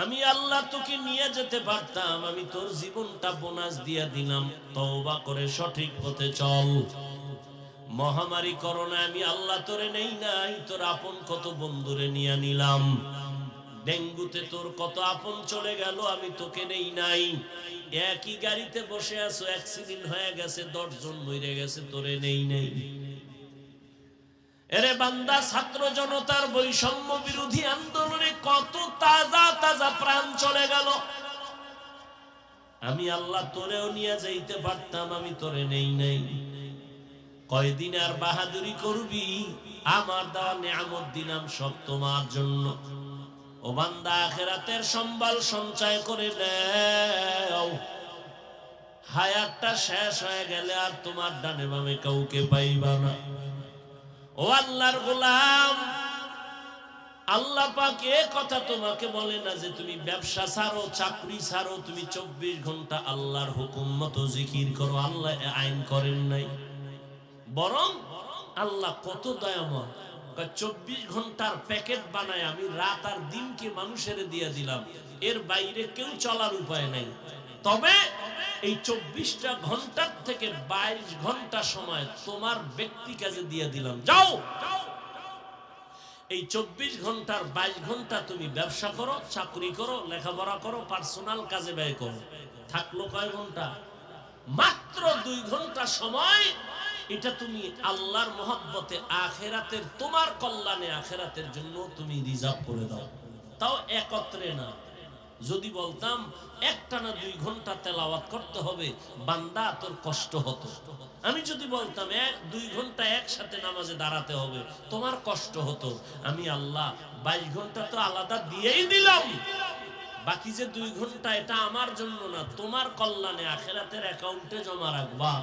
আমি আল্লাহ তোকে নিয়ে যেতে পারতাম, আমি তোর জীবনটা বোনাস দিয়ে দিলাম, তওবা করে সঠিক পথে চল। মহামারী করোনা আমি আল্লাহ তোরে নেই নাই, তোর আপন কত বন্ধুরে নিয়ে নিলাম। ডেঙ্গুতে তোর কত আপন চলে গেল, আমি তোকে নেই নাই। একই গাড়িতে বসে আছো, অ্যাক্সিডেন্ট হয়ে গেছে, 10 জন মরে গেছে, তোরে নেই নাই। এরে বান্দা, ছাত্র জনতার বৈষম্য বিরোধী আন্দোলনে কত তাজা তাজা প্রাণ চলে গেল, আমি আল্লাহ তোরেও নিয়ে যাইতে পারতাম, আমি তোরে নেই নাই। কয়দিন আর বাহাদুরি করবি? আমার দেওয়া নিয়ামত দিলাম সব তোমার জন্য। ও বান্দা, আখিরাতের সম্বল সঞ্চয় করে নাও। হায়াতটা শেষ হয়ে গেলে আর তোমার ডানে বামে কাউকে পাইবা না। ও আল্লাহর গোলাম, আল্লাহ পাক এ কথা তোমাকে বলে না যে তুমি ব্যবসা ছাড়ো, চাকরি ছাড়ো, তুমি 24 ঘন্টা আল্লাহর হুকুম মতো জিকির করো। আল্লাহ আইন করেন নাই, বরং আল্লাহ কত দয়াময়। 24 ঘন্টার প্যাকেট বানায় আমি রাত আর দিনকে মানুষের দিয়ে দিলাম, এর বাইরে কেউ চলার উপায় নাই। তবে এই 24টা ঘন্টার থেকে 22 ঘন্টা সময় তোমার ব্যক্তি কাজে দিয়ে দিলাম, যাও। এই 24 ঘন্টার 22 ঘন্টা তুমি ব্যবসা করো, চাকরি করো, লেখাপড়া করো, পার্সোনাল কাজে ব্যয় করো। থাকলো কয় ঘন্টা? মাত্র 2 ঘন্টা সময়। এটা তুমি আল্লাহর মহব্বতে আখিরাতের তোমার কল্যাণে আখিরাতের জন্য তুমি রিজার্ভ করে দাও। তাও একত্রে না। যদি বলতাম একটানা 2 ঘন্টা তেলাওয়াত করতে হবে, বান্দা তোর কষ্ট হতো। আমি যদি বলতাম 2 ঘন্টা একসাথে নামাজে দাঁড়াতে হবে, তোমার কষ্ট হতো। আমি আল্লাহ 22 ঘন্টা তো আলাদা দিয়েই দিলাম, বাকি যে 2 ঘন্টা এটা আমার জন্য না, তোমার কল্যাণে আখিরাতের অ্যাকাউন্টে জমা রাখবা।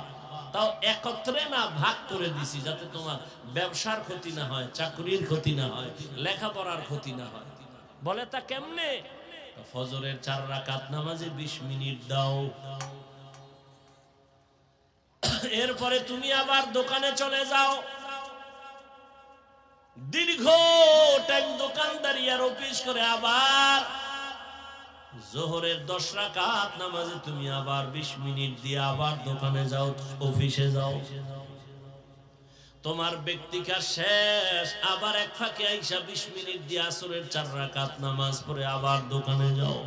তাও একত্রে না, ভাগ করে দিছি, যাতে তোমার ব্যবসার ক্ষতি না হয়, চাকরির ক্ষতি না হয়, লেখাপড়ার ক্ষতি না হয়। বলে তা কেমনে? ফজরের 4 রাকাত নামাজে 20 মিনিট দাও। এরপরে তুমি আবার দোকানে চলে যাও, দীর্ঘ টাইম দোকানদারি আর অফিস করে আবার জোহরের 10 রাকাত নামাজে তুমি আবার 20 মিনিট দিয়ে আবার দোকানে যাও, অফিসে যাও। তোমার ব্যক্তিকা শেষ, আবার এক ফাঁকে আইসা 20 মিনিট দিয়ে আসরের 4 রাকাত নামাজ পড়ে আবার দোকানে যাও।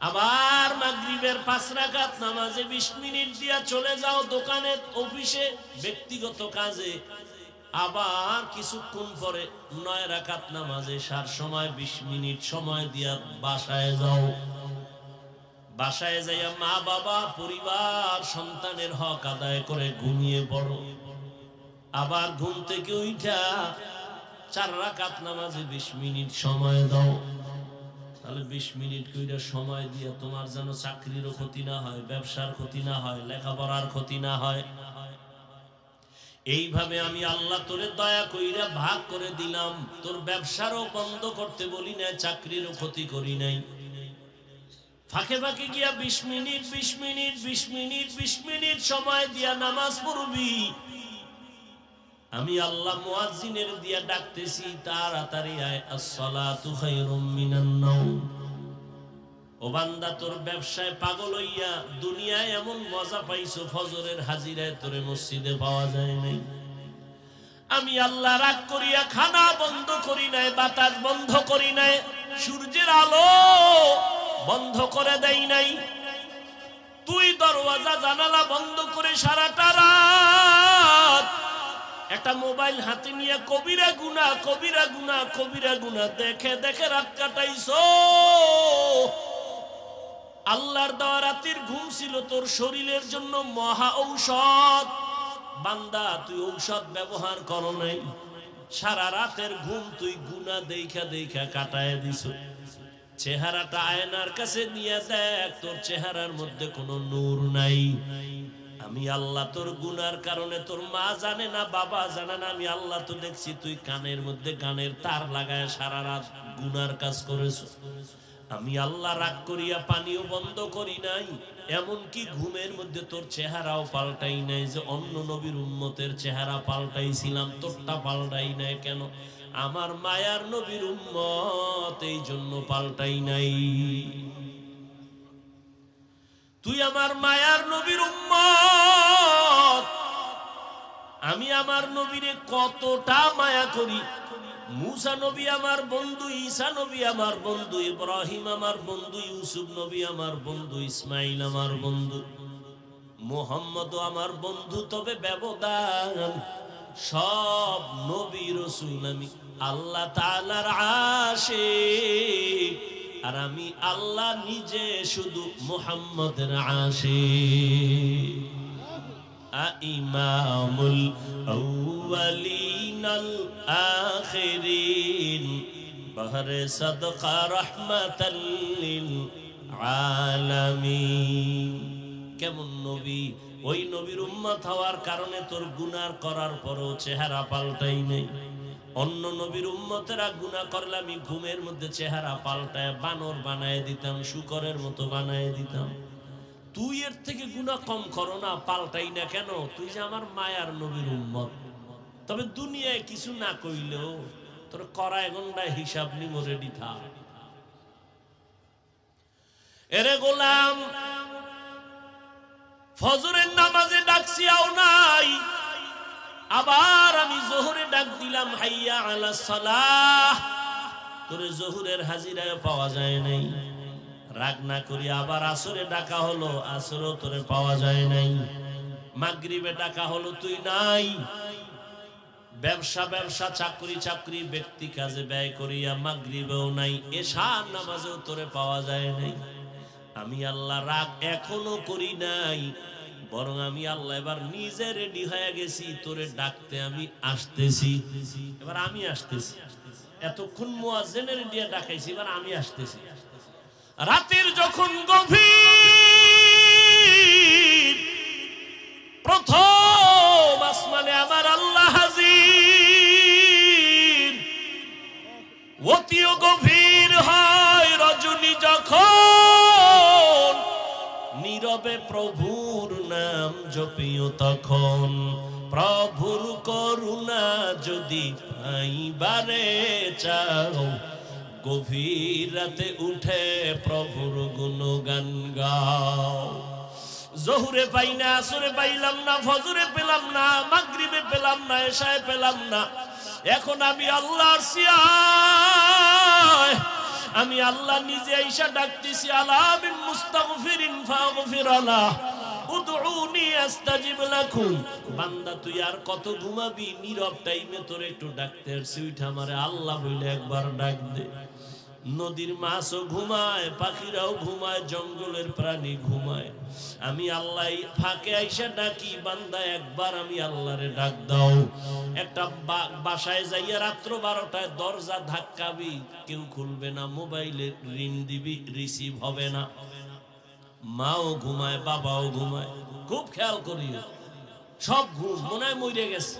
আবার মাগরিবের 5 রাকাত নামাজে 20 মিনিট দিয়া চলে যাও দোকানে, অফিসে, ব্যক্তিগত কাজে। আবার কিছুক্ষণ পরে 9 রাকাত নামাজে সার সময় 20 মিনিট সময় দিয়া বাসায় যাও। বাসায় যাইয়া মা বাবা, পরিবার, সন্তানের হক আদায় করে ঘুমিয়ে পড়ো। আবার ঘুম থেকে উঠা 4 রাকাত নামাজে 20 মিনিট সময় দাও। তাহলে 20 মিনিট কইরা সময় দিয়ে তোমার যেন চাকরিরও ক্ষতি না হয়, ব্যবসার ক্ষতি না হয়, লেখাপড়ার ক্ষতি না হয়। এইভাবে আমি আল্লাহ তোরে দয়া কইরা ভাগ করে দিলাম। তোর ব্যবসারও বন্ধ করতে বলি নাই, চাকরিরও ক্ষতি করি নাই। ফাঁকে ফাঁকে গিয়া 20 মিনিট 20 মিনিট 20 মিনিট 20 মিনিট সময় দিয়া নামাজ পড়বি। আমি আল্লাহ মুয়াজ্জিনের দিয়া ডাকতেছি, তাড়াতাড়ি আয়, আসসালাতু খায়রুম মিনান নাওম। ও বান্দা, তোর ব্যবসায় পাগল হইয়া দুনিয়ায় এমন মজা পাইছো, ফজরের হাজিরায় তোরে মসজিদে পাওয়া যায় নাই। আমি আল্লাহ রাগ করিয়া খানা বন্ধ করি নাই, বাতাস বন্ধ করি নাই, সূর্যের আলো বন্ধ করে দেই নাই। তুই দরওয়াজা জানালা বন্ধ করে সারাটা রাত একটা মোবাইল হাতে নিয়ে কবিরা গুনাহ কবিরা গুনাহ কবিরা গুনাহ দেখে দেখে রাত কাটাইছো। আল্লাহর দেওয়া রাতের ঘুম ছিল তোর শরীরের জন্য মহা ঔষধ। বান্দা, তুই ঔষধ ব্যবহার করো নাই, সারা রাতের ঘুম তুই গুনাহ দেখা দেখা কাটায় দিছো। চেহারাটা আয়নার কাছে নিয়ে দেখ, তোর চেহারার মধ্যে কোনো নূর নাই। আমি আল্লাহ তোর গুনার কারণে, তোর মা জানে না, বাবা জানে না, আমি আল্লাহ তো দেখছি তুই কানের মধ্যে গানের তার লাগায় সারা রাত গুনার কাজ করেছ। আমি আল্লাহ রাগ করিয়া পানিও বন্ধ করি নাই, এমনকি ঘুমের মধ্যে তোর চেহারাও পাল্টাই নাই। যে অন্য নবীর উম্মতের চেহারা পাল্টাইছিলাম, তোরটা পাল্টাই নাই কেন? আমার মায়ার নবীর উম্মত, এই জন্য পাল্টাই নাই। তুই আমার মায়ার নবীর উম্মত, আমি আমার নবীরে কতটা মায়া করি। মুসা নবী আমার বন্ধু, ঈসা নবী আমার বন্ধু, ইব্রাহিম আমার বন্ধু, ইউসুফ নবী আমার বন্ধু, ইসমাইল আমার বন্ধু, মুহাম্মদ আমার বন্ধু। তবে ব্যবধান, সব নবী রাসূল আমি আল্লাহ তাআলার আশিক, আর আমি আল্লাহ নিজে শুধু মুহাম্মদের আশিক। ইমামুল আউয়ালিনাল আখিরিন বহরে সাদকা রাহমাতাল লিল আলামিন। কেমন নবী? ওই নবীর উম্মত হওয়ার কারণে তোর গুনাহ করার পরও চেহারা পাল্টাই নেই। অন্য নবীর উম্মতেরা গুনাহ করলে আমি ঘুমের মধ্যে চেহারা পাল্টায় বানর বানায় দিতাম, শুকরের মতো বানায় দিতাম। তুই এর থেকে গুনাহ কম করো না, পাল্টাই না কেন? তুই যে আমার মায়ার নবীর উম্মত। তবে দুনিয়ায় কিছু না কইলেও তোর করায় গন্ডায় হিসাব নিমো রেডি থাক। এরে গোলাম, ফজরের নামাজে ডাকছি আও নাই, আবার আমি জোহরে ডাক দিলাম হাইয়া আলাস সালাহ, তোরে জোহরের হাজিরায় পাওয়া যায় নাই। রাগ না করি আবার আসরে ডাকা হলো, আসরও তোরে পাওয়া যায় নাই। মাগরিবে ডাকা হলো, তুই নাই। ব্যবসা ব্যবসা, চাকরি চাকরি, ব্যক্তি কাজে ব্যয় করিয়া মাগরিবেও নাই, এশার নামাজেও তোরে পাওয়া যায় নাই। আমি আল্লাহ রাগ এখনো করি নাই, বরং আমি আল্লাহ এবার নিজে রেডি হয়ে গেছি, তোরে ডাকতে আমি আসতেছি। এবার আমি আসতেছি, এতক্ষণ মুয়াজ্জিনের দিয়ে ডাকাইছি, এবার আমি আসতেছি। রাতের যখন গভীর, প্রথম আসমানে আমার আল্লাহ হাজির। অতিও গভীর হয় রজনী যখন, নীরবে প্রভুর নাম জপিও তখন। প্রভুর করুণা যদি পাইবারে চাও, গভীর রাতে উঠে প্রভুর গুণগান গাও। জোহরে পাই না, আসরে পাইলাম না, ফজরে পেলাম না, মাগরিবে পেলাম না, এশায় পেলাম না। এখন আমি আল্লাহর সিয়ায়, আমি আল্লাহ নিজে আইসা ডাকতেছি, আলা মিন মুস্তাগফিরিন ফাগফির লাহ, উদউনি আস্তাজিব লাকুম। বান্দা তুই আর কত ঘুমাবি? নীরব টাইমে তোর একটু ডাকতে আসছি, উঠা আমারে আল্লাহ বলে একবার ডাক দে। নদীর মাছও ঘুমায়, পাখিরাও ঘুমায়, জঙ্গলের প্রাণী ঘুমায়। আমি আল্লাহ ফাঁকে আইসা ডাকি, বান্দা একবার আমি আল্লাহরে ডাক দাও। একটা বাসায় যাইয়া রাত্র 12টায় দরজা ধাক্কাবি, কেউ খুলবে না, মোবাইলে রিং দিবি, রিসিভ হবে না। মাও ঘুমায়, বাবাও ঘুমায়, খুব খেয়াল করিও। সব ঘুম, মনে হয় মরে গেছে।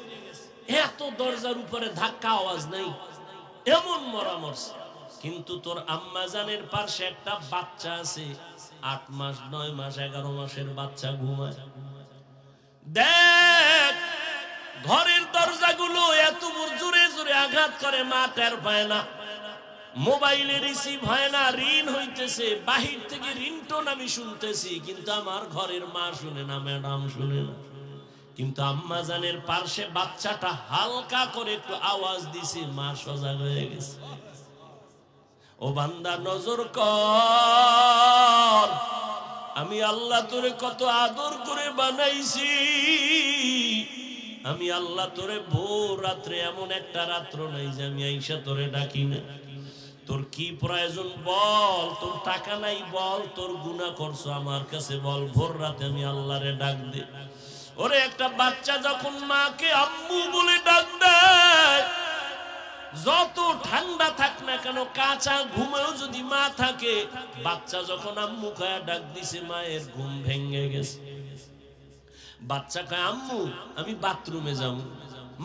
এত দরজার উপরে ধাক্কা, আওয়াজ নাই, এমন মরা মরছে। কিন্তু তোর আম্মা জানের পাশে একটা বাচ্চা আছে, 8 মাস 9 মাস 11 মাসের বাচ্চা ঘুমায়। দেখ, ঘরের দরজাগুলো এত জোরে জোরে আঘাত করে, মা টের পায় না। মোবাইলে রিসিভ হয় না, রিং হইতেছে, বাহির থেকে রিংটোন আমি শুনতেছি, কিন্তু আমার ঘরের মা শুনে না, ম্যাডাম শুনে না। কিন্তু আম্মা জানের পাশে বাচ্চাটা হালকা করে একটু আওয়াজ দিছে, মা সজাগ হয়ে গেছে। ও বান্দা, নজর কর, আমি আল্লাহ তোরে কত আদর করে বানাইছি। আমি আল্লাহ তোরে ভোর রাত্রে, এমন একটা রাত্র নাই যে আমি আইসা তোরে ডাকি না। তোর কি প্রয়োজন বল, তোর টাকা নাই বল, তোর গুনাহ করছো আমার কাছে বল, ভোর রাতে আমি আল্লাহরে ডাক দে। ওরে, একটা বাচ্চা যখন মাকে আম্মু বলে ডাক দেয়, যত ঠান্ডা থাক না কেন, কাঁচা ঘুমেও যদি মা থাকে, বাচ্চা যখন আম্মু কয়া ডাক দিছে, মায়ের ঘুম ভেঙে গেছে। বাচ্চা কয়, আম্মু আমি বাথরুমে যাব।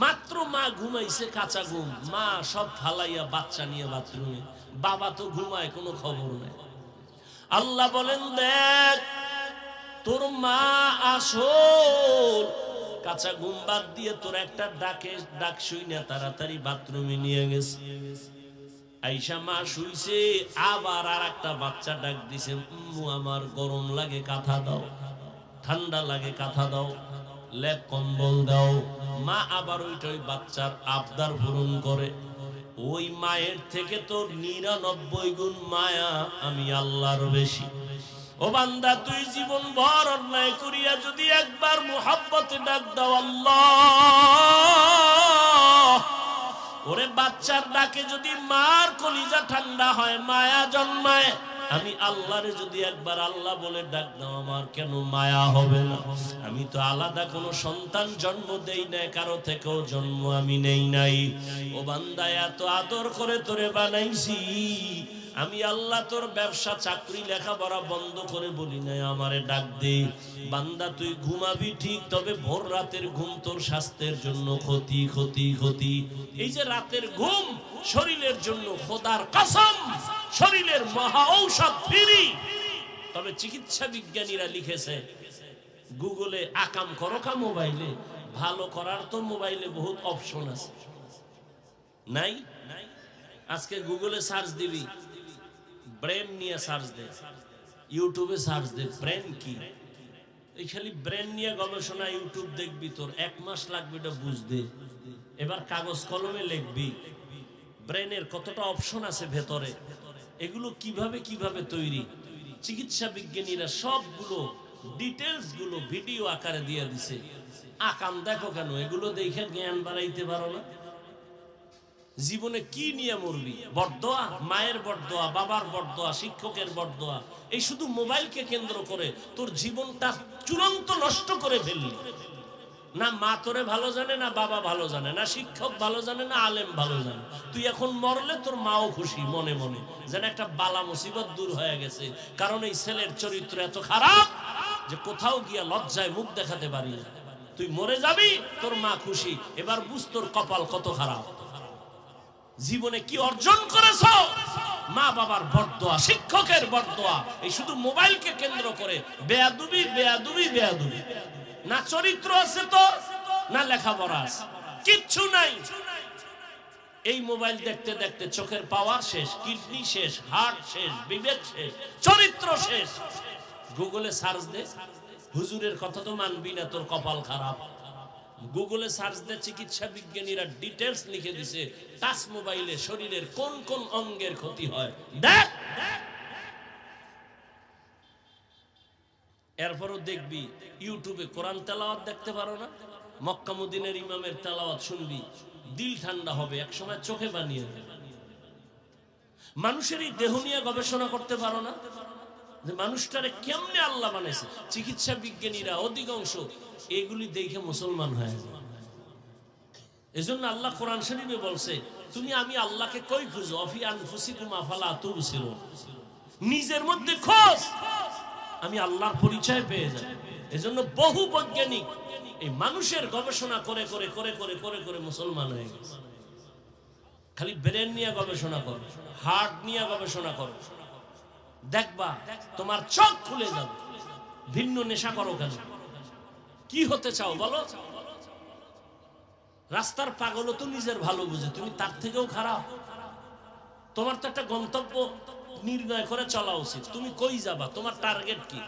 মাত্র মা ঘুমাইছে, কাঁচা ঘুম, মা সব ফালাইয়া বাচ্চা নিয়ে বাথরুমে। বাবা তো ঘুমায়, কোনো খবর নাই। আল্লাহ বলেন দেখ তোর মা আসল কাঁচা ঘুম বাদ দিয়ে তোর একটা ডাক শুই না তাড়াতাড়ি বাথরুমে নিয়ে গেছে। আইসা মা শুইছে, আবার আর একটা বাচ্চা ডাক দিছে, আমার গরম লাগে কাঁথা দাও, ঠান্ডা লাগে কাঁথা দাও, লেপ কম্বল দাও। মা আবার ওই বাচ্চার আবদার পূরণ করে। ওই মায়ের থেকে তোর 99 গুণ মায়া আমি আল্লাহর বেশি। ও বান্দা তুই জীবন ভর অন্যায় করিয়া যদি একবার মুহাব্বতে ডাক দাও আল্লাহ, ওরে বাচ্চার ডাকে যদি মার কলিজা ঠান্ডা হয়, মায়া জন্মায়, আমি আল্লাহরে যদি একবার আল্লাহ বলে ডাক দাও, আমার কেন মায়া হবে না? আমি তো আলাদা কোনো সন্তান জন্ম দেই নাই, কারো থেকেও জন্ম আমি নেই নাই। ও বান্দা এত আদর করে তোরে বানাইছি, আমি আল্লাহ তোর ব্যবসা চাকরি লেখাপড়া বন্ধ করে বলি নাই আমারে ডাক দে। বান্দা তুই ঘুমাবি ঠিক, তবে ভোর রাতের ঘুম তোর স্বাস্থ্যের জন্য ক্ষতি ক্ষতি ক্ষতি। এই যে রাতের ঘুম শরীরের জন্য খোদার কসম শরীরের মহা ঔষধ ফ্রি। তবে চিকিৎসা বিজ্ঞানীরা লিখেছে গুগলে আকাম করো কা মোবাইলে, ভালো করার তো মোবাইলে বহুত অপশন আছে, নাই? আজকে গুগলে সার্চ দিবি, ব্রেন নিয়ে সার্চ দে, ইউটিউবে সার্চ দে ব্রেন কি, এই খালি ব্রেন নিয়ে গবেষণা ইউটিউব দেখবি, তোর 1 মাস লাগবে এটা বুঝতে। এবার কাগজ কলমে লিখবি ব্রেনের কতটা অপশন আছে ভেতরে, এগুলো কিভাবে কিভাবে তৈরি। চিকিৎসা বিজ্ঞানীরা সবগুলো ডিটেলস গুলো ভিডিও আকারে দিয়ে দিছে। আকাম দেখো কেন? এগুলো দেখে জ্ঞান বাড়াইতে পারো না? জীবনে কি নিয়ে মরবি? বরদোয়া, মায়ের বরদোয়া, বাবার বরদোয়া, শিক্ষকের বরদোয়া, এই শুধু মোবাইলকে কেন্দ্র করে তোর জীবনটা চূড়ান্ত নষ্ট করে ফেললি। না মা তোরে ভালো জানে, না বাবা ভালো জানে, না শিক্ষক ভালো জানে, না আলেম ভালো জানে। তুই এখন মরলে তোর মাও খুশি মনে মনে, যেন একটা বালা মুসিবত দূর হয়ে গেছে। কারণ এই ছেলের চরিত্র এত খারাপ যে কোথাও গিয়া লজ্জায় মুখ দেখাতে পারি না। তুই মরে যাবি, তোর মা খুশি। এবার বুঝ তোর কপাল কত খারাপ। জীবনে কি অর্জন করেছ? মা বাবার বরদোয়া, শিক্ষকের বরদোয়া, এই শুধু মোবাইলকে কেন্দ্র করে বেয়াদবি বেয়াদবি বেয়াদবি। না চরিত্র আছে তো, না লেখাপড়া আছে, কিচ্ছু নাই। এই মোবাইল দেখতে দেখতে চোখের পাওয়ার শেষ, কিডনি শেষ, হার্ট শেষ, বিবেক শেষ, চরিত্র শেষ। গুগলে সার্চ দে, হুজুরের কথা তো মানবি না, তোর কপাল খারাপ। গুগলে সার্চ দে, চিকিৎসা বিজ্ঞানীরা ডিটেলস লিখে দিছে টাচ মোবাইলে শরীরের কোন কোন অঙ্গের ক্ষতি হয় দেখ। এরপরও দেখবি ইউটিউবে কোরআন তেলাওয়াত দেখতে পারো না? মক্কা মদিনার ইমামের তেলাওয়াত শুনবি, দিল ঠান্ডা হবে, একসময় চোখে বানিয়ে যাবে। মানুষের এই দেহ নিয়ে গবেষণা করতে পারো না যে মানুষটারে কেমনে আল্লাহ বানাইছে? চিকিৎসা বিজ্ঞানীরা অধিকাংশ এগুলি দেখে মুসলমান হয়ে যায়। এজন্য আল্লাহ কোরআন শরীফে বলছে, তুমি আমি আল্লাহকে কই খুঁজো, অফি আনফুসিকুম আফালা তুবসিরুন, নিজের মধ্যে খোঁজ, আমি আল্লাহর পরিচয় পেয়ে যাই। এজন্য বহু বৈজ্ঞানিক এই মানুষের গবেষণা করে করে করে করে করে করে মুসলমান হয়ে গেছে। খালি ব্রেন নিয়ে গবেষণা করো, হার্ট নিয়ে গবেষণা করো, দেখবা তোমার চোখ খুলে যাবে। ভিন্ন নেশা করো কেন? কি হতে চাও বলো? রাস্তার পাগলও তো নিজের ভালো বুঝে, তুমি তার থেকেও খারাপ। তোমার তো একটা গন্তব্য নির্ণয় করে চলা উচিত। তুমি কই যাবা? তোমার টার্গেট কি?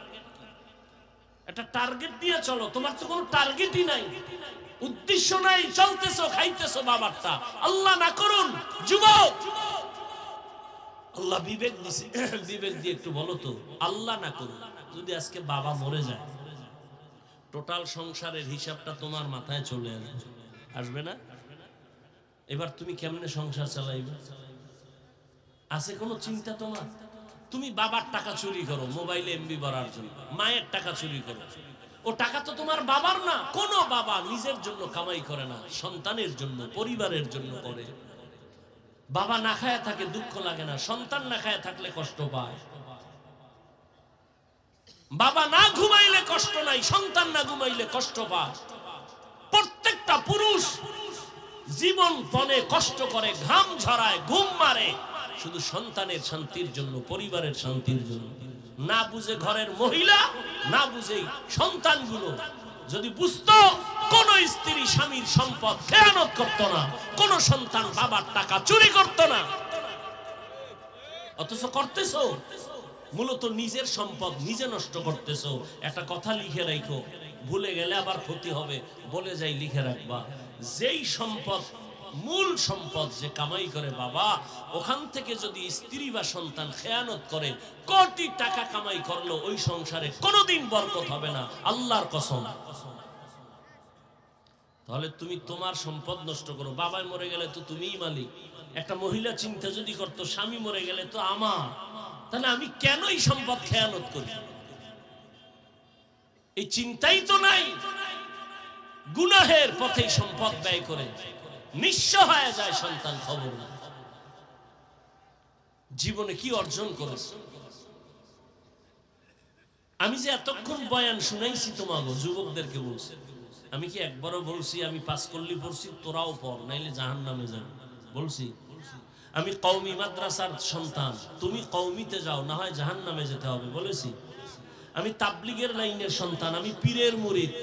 একটা টার্গেট দিয়ে চলো। তোমার তো কোনো টার্গেটই নাই, উদ্দেশ্য নাই, চলতেছো খাইতেছো বাবারটা। আল্লাহ না করুন যুবক, আল্লাহ বিবেক দিছে, বিবেক দিয়ে একটু বলো তো, আল্লাহ না করুন যদি আজকে বাবা মরে যায়, টোটাল সংসারের হিসাবটা তোমার মাথায় চলে আসবে না? এবার তুমি কেমনে সংসার চালাইবে? আছে কোনো চিন্তা তোমার? তুমি বাবার টাকা চুরি করো মোবাইলে এমবি ভরার জন্য, মায়ের টাকা চুরি করো, ও টাকা তো তোমার বাবার না। কোনো বাবা নিজের জন্য কামাই করে না, সন্তানের জন্য, পরিবারের জন্য করে। বাবা না খায় থাকে দুঃখ লাগে না, সন্তান না খায় থাকলে কষ্ট পায়। বাবা না ঘুমাইলে কষ্ট নাই, সন্তান না ঘুমাইলে কষ্ট পায়। প্রত্যেকটা পুরুষ জীবন পণে কষ্ট করে, ঘাম ঝরায়, ঘুম মারে, শুধু সন্তানের শান্তির জন্য, পরিবারের শান্তির জন্য। না বুঝে ঘরের মহিলা, না বুঝে সন্তানগুলো যদি বুঝতো, কোন স্ত্রী স্বামীর সম্পদ খেয়ানত করত না, কোন সন্তান বাবার টাকা চুরি করত না। অথচ করতেছো, মূলত নিজের সম্পদ নিজে নষ্ট করতেছো। একটা কথা লিখে রাখো, ভুলে গেলে আবার ক্ষতি হবে, বলে যাই লিখে রাখবা। যেই সম্পদ, মূল সম্পদ যে কামাই করে বাবা, ওখান থেকে যদি স্ত্রী বা সন্তান খেয়ানত করে, কোটি টাকা কামাই করলো ওই সংসারে কোনোদিন বরকত হবে না, আল্লাহর কসম। তাহলে তুমি তোমার সম্পদ নষ্ট করো। বাবাই মরে গেলে তো তুমিই মালিক। একটা মহিলা চিন্তা যদি করতো, স্বামী মরে গেলে তো আমার, তাহলে আমি কেন এই সম্পদ খেয়ানত করি? এই চিন্তাই তো নাই। গুনাহের পথে সম্পদ ব্যয় করে নিঃস্ব হয়ে যায় সন্তান, খবর না। জীবনে কি অর্জন করেছে? আমি যে এতক্ষণ বয়ান শুনাইছি তোমাকে, যুবকদেরকে বলছি, আমি কি একবারও বলছি আমি পাস করলি পড়ছি তোরাও পড়, নাইলে জাহান্নামে যান? বলছি? আমি কওমি মাদ্রাসার সন্তান, তুমি কওমিতে যাও, না হয় জাহান্নামে যেতে হবে, বলেছি? আমি তাবলিগের লাইনের সন্তান, আমি পীরের মুরিদ,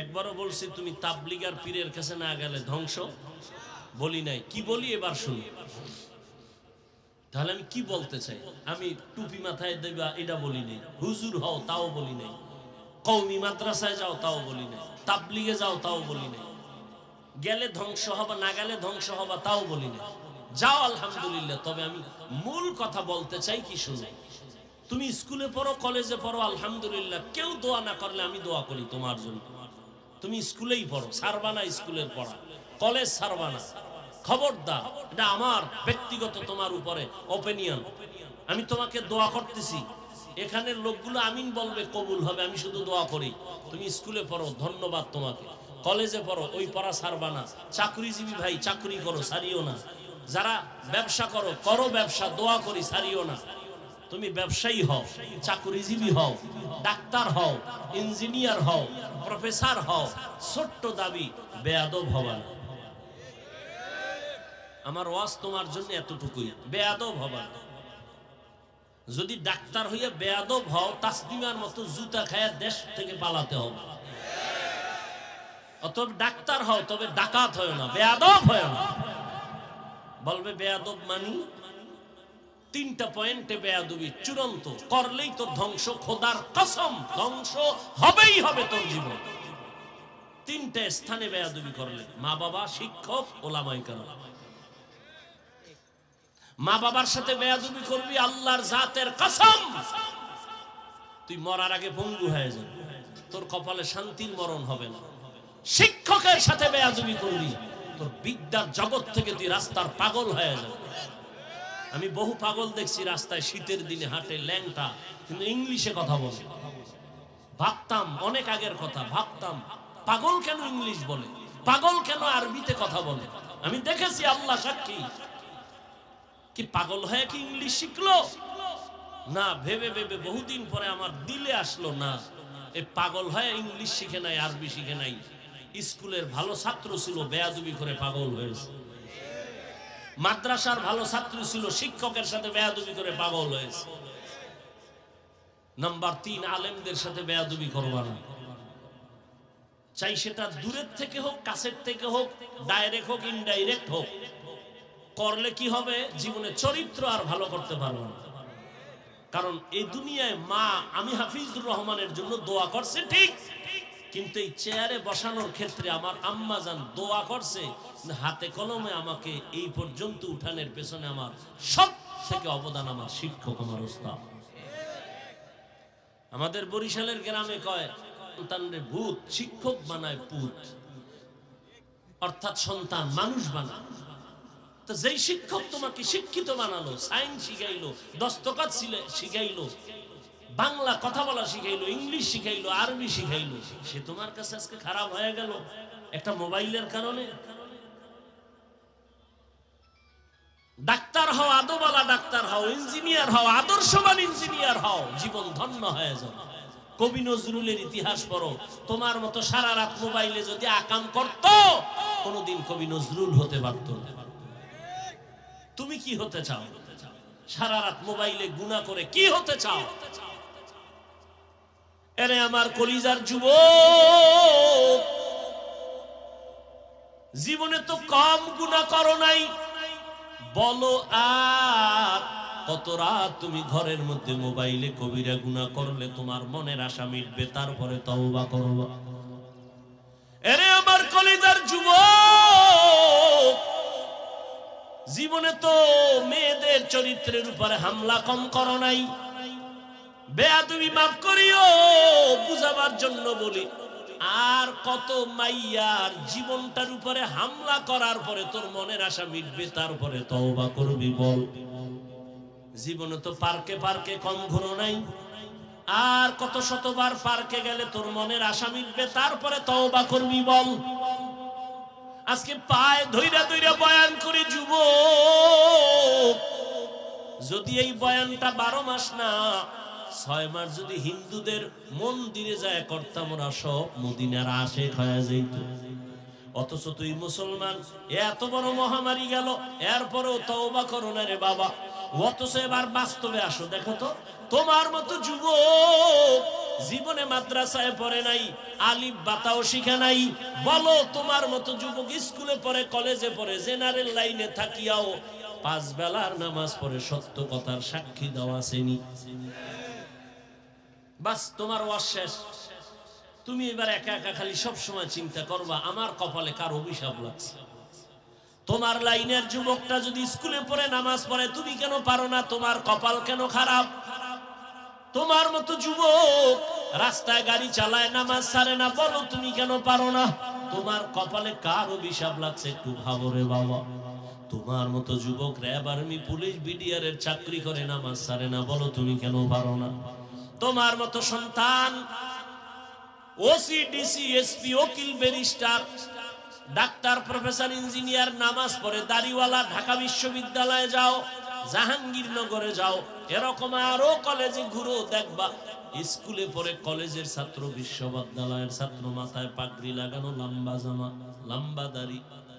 একবারও বলছি তুমি তাবলিগ আর পীরের কাছে না গেলে ধ্বংস? বলি নাই। কি বলি এবার শুনি। তাহলে আমি কি বলতে চাই? আমি টুপি মাথায় দেবা এটা বলি নাই, হুজুর হও তাও বলি নাই, কওমি মাদ্রাসায় যাও তাও বলি নাই, তাবলিগে যাও তাও বলি নাই, গেলে ধ্বংস হবা না গেলে ধ্বংস হবা তাও বলি নাই। যাও আলহামদুলিল্লাহ। তবে আমি মূল কথা বলতে চাই কি শুনে, তুমি স্কুলে পড়ো, কলেজে পড়ো, আলহামদুলিল্লাহ। কেউ দোয়া না করলে আমি দোয়া করি তোমার জন্য। তুমি স্কুলেই পড়ো, ছাড়বা না স্কুলের পড়া, কলেজ ছাড়বা না, খবরদার। এটা আমার ব্যক্তিগত তোমার উপরে ওপিনিয়ন। আমি তোমাকে দোয়া করতেছি, এখানের লোকগুলো আমিন বলবে, কবুল হবে, আমি শুধু দোয়া করি। তুমি স্কুলে পড়ো, ধন্যবাদ তোমাকে। কলেজে পড়ো, ওই পড়া ছাড়বা না। চাকরিজীবী ভাই, চাকরি করো, ছাড়িও না। যারা ব্যবসা করো, করো ব্যবসা, দোয়া করি, ছাড়িও না। তুমি ব্যবসায়ী হও, চাকরিজীবী হও, ডাক্তার হও, ইঞ্জিনিয়ার হও, প্রফেসর হও, ছোট্ট দাবি, বেয়াদব হবা না। আমার ওয়াজ তোমার জন্য এতটুকুই, বেয়াদব হবা না। যদি ডাক্তার হইয়া বেয়াদব হও, তাসলিমার মতো জুতা খায়া দেশ থেকে পালাতে হবে। অতএব ডাক্তার হও, তবে ডাকাত হয় না, বেয়াদব হয় না। বলবে বেয়াদব মানি, তিনটা পয়েন্টে বেয়াদবি চূড়ান্ত, করলেই তোর ধ্বংস, খোদার কসম ধ্বংস হবেই হবে তোর জীবন। তিনটা স্থানে বেয়াদবি করলে, মা বাবা, শিক্ষক, ওলামায়ে কেরাম। মা বাবার সাথে বেয়াদবি করবি, আল্লাহর জাতের কসম তুই মরার আগে পঙ্গু হয়ে যাবে, তোর কপালে শান্তির মরণ হবে না। শিক্ষকের সাথে বেয়াদবি করবি, তোর বিদ্যার জগৎ থেকে তুই রাস্তার পাগল হয়ে যাবে। আমি বহু পাগল দেখছি রাস্তায় শীতের দিনে হাঁটে, ল্যাংটা, কিন্তু ইংলিশে কথা বলে। ভাবতাম, অনেক আগের কথা, ভাবতাম পাগল কেন ইংলিশ বলে, পাগল কেন আরবিতে কথা বলে। আমি দেখেছি, আল্লাহ সাক্ষী, কি পাগল হয়ে কি ইংলিশ শিখলো না? ভেবে ভেবে বহুদিন পরে আমার দিলে আসলো, না, এই পাগল হয়ে ইংলিশ শিখে নাই, আরবি শিখে নাই। স্কুলের ভালো ছাত্র ছিল, বেয়াদবি করে পাগল হয়েছে। মাদ্রাসার ভালো ছাত্র ছিল, শিক্ষকের সাথে বেয়াদবি করে পাগল হয়েছে। নাম্বার 3, আলেমদের সাথে বেয়াদবি করবা না। চাই সেটা দূরের থেকে হোক, কাছের থেকে হোক, ডাইরেক্ট হোক, ইনডাইরেক্ট হোক, করলে কি হবে? জীবনে চরিত্র আর ভালো করতে পারবো না। কারণ এই দুনিয়ায় মা, আমি হাফিজুর রহমানের জন্য দোয়া করছে ঠিক, কিন্তু এই চেয়ারে বসানোর ক্ষেত্রে আমার আম্মা জান দোয়া করছে, হাতে কলমে আমাকে এই পর্যন্ত উঠানের পেছনে আমার সব থেকে অবদান আমার শিক্ষক, আমার উস্তাদ। আমাদের বরিশালের গ্রামে কয়, সন্তানরে ভূত, শিক্ষক বানায় পুত, অর্থাৎ সন্তান মানুষ বানায়। তো যেই শিক্ষক তোমাকে শিক্ষিত বানালো, সায়েন্স শিখাইলো, দস্তখত শিখাইলো, বাংলা কথা বলা শিখাইলো, ইংলিশ শিখাইলো, আরবি শিখাইলো, সে তোমার কাছে আজকে খারাপ হয়ে গেল একটা মোবাইলের কারণে। ডাক্তার হও, আদোবালা ডাক্তার হও, ইঞ্জিনিয়ার হও, আদর্শবান ইঞ্জিনিয়ার হও, জীবন ধন্য হয়ে যাও। কবি নজরুলের ইতিহাস পড়ো, তোমার মতো সারা রাত মোবাইলে যদি আকাম করত, কোনদিন কবি নজরুল হতে পারত না। তুমি কি হতে চাও? সারা রাত মোবাইলে গুনাহ করে কি হতে চাও? এরে আমার কলিজার যুবক, জীবনে তো কম গুনাহ করো নাই, বলো আর কত রাত তুমি ঘরের মধ্যে মোবাইলে কবিরা গুনাহ করলে তোমার মনের আশা মিটবে, তারপরে তওবা করবা। এরে আমার কলিজার যুবক, জীবনে তো মেয়েদের চরিত্রের উপরে হামলা কম করো নাই। বেয়াদবি মাফ করিও, বুঝাবার জন্য বলি। আর কত মাইয়ার জীবনটার উপরে হামলা করার পরে তোর মনের আশা মিটবে, তারপরে তওবা করবি বল। জীবনে তো পার্কে পার্কে কম ঘুরো নাই, আর কত শতবার পার্কে গেলে তোর মনের আশা মিটবে, তারপরে তওবা করবি বল। আজকে পায়ে ধইরা ধইরা বয়ান করে যুবক, যদি এই বয়ানটা 12 মাস না 6 মাস যদি হিন্দুদের মন্দিরে যায় করতাম, ওরা সব মদিনার আশেক হয়ে যেত। অথচ তুই মুসলমান, এত বড় মহামারী গেল, এরপরেও তওবা করো না রে বাবা। অথচ এবার বাস্তবে আসো, দেখো তো তোমার মতো যুবক জীবনে মাদ্রাসায় পড়ে নাই, আলিফ বাতাও শিখে নাই। বলো তোমার মতো যুবক স্কুলে পড়ে, কলেজে পড়ে, জেনারেল লাইনে থাকিয়াও 5 বেলার নামাজ পড়ে সত্য কথার সাক্ষী দেওয়া আসেনি। বাস তোমার ওয়াজ শেষ। তুমি এবার একা একা খালি সব সময় চিন্তা করবা আমার কপালে কার অভিশাপ লাগছে। তোমার লাইনের যুবকটা যদি স্কুলে পড়ে নামাজ পড়ে, তুমি কেন পারো না? তোমার কপাল কেন খারাপ? তোমার মতো যুবক রাস্তায় গাড়ি চালায়, নামাজ ছাড়ে না, বলো তুমি কেন পারো না? তোমার কপালে কার অভিশাপ লাগছে একটু ভাবো রে বাবা। তোমার মতো যুবক র্যাব, আর্মি, পুলিশ, বিডিআর এর চাকরি করে, নামাজ ছাড়ে না, বলো তুমি কেন পারো না? তোমার মতো সন্তান ওসি, ডিসি, এসপি, উকিল, ব্যারিস্টার, ডাক্তার, প্রফেসর, ইঞ্জিনিয়ার, নামাজ পড়ে, দাড়িওয়ালা, ঢাকা বিশ্ববিদ্যালয়ে যাও, জাহাঙ্গীরনগরে যাও, এরকম আরো কলেজে ঘুরো, দেখবা স্কুলে পড়ে কলেজের ছাত্র, বিশ্ববিদ্যালয়ের ছাত্র, মাথায় পাগড়ি লাগানো, লম্বা জামা, লম্বা দাড়ি।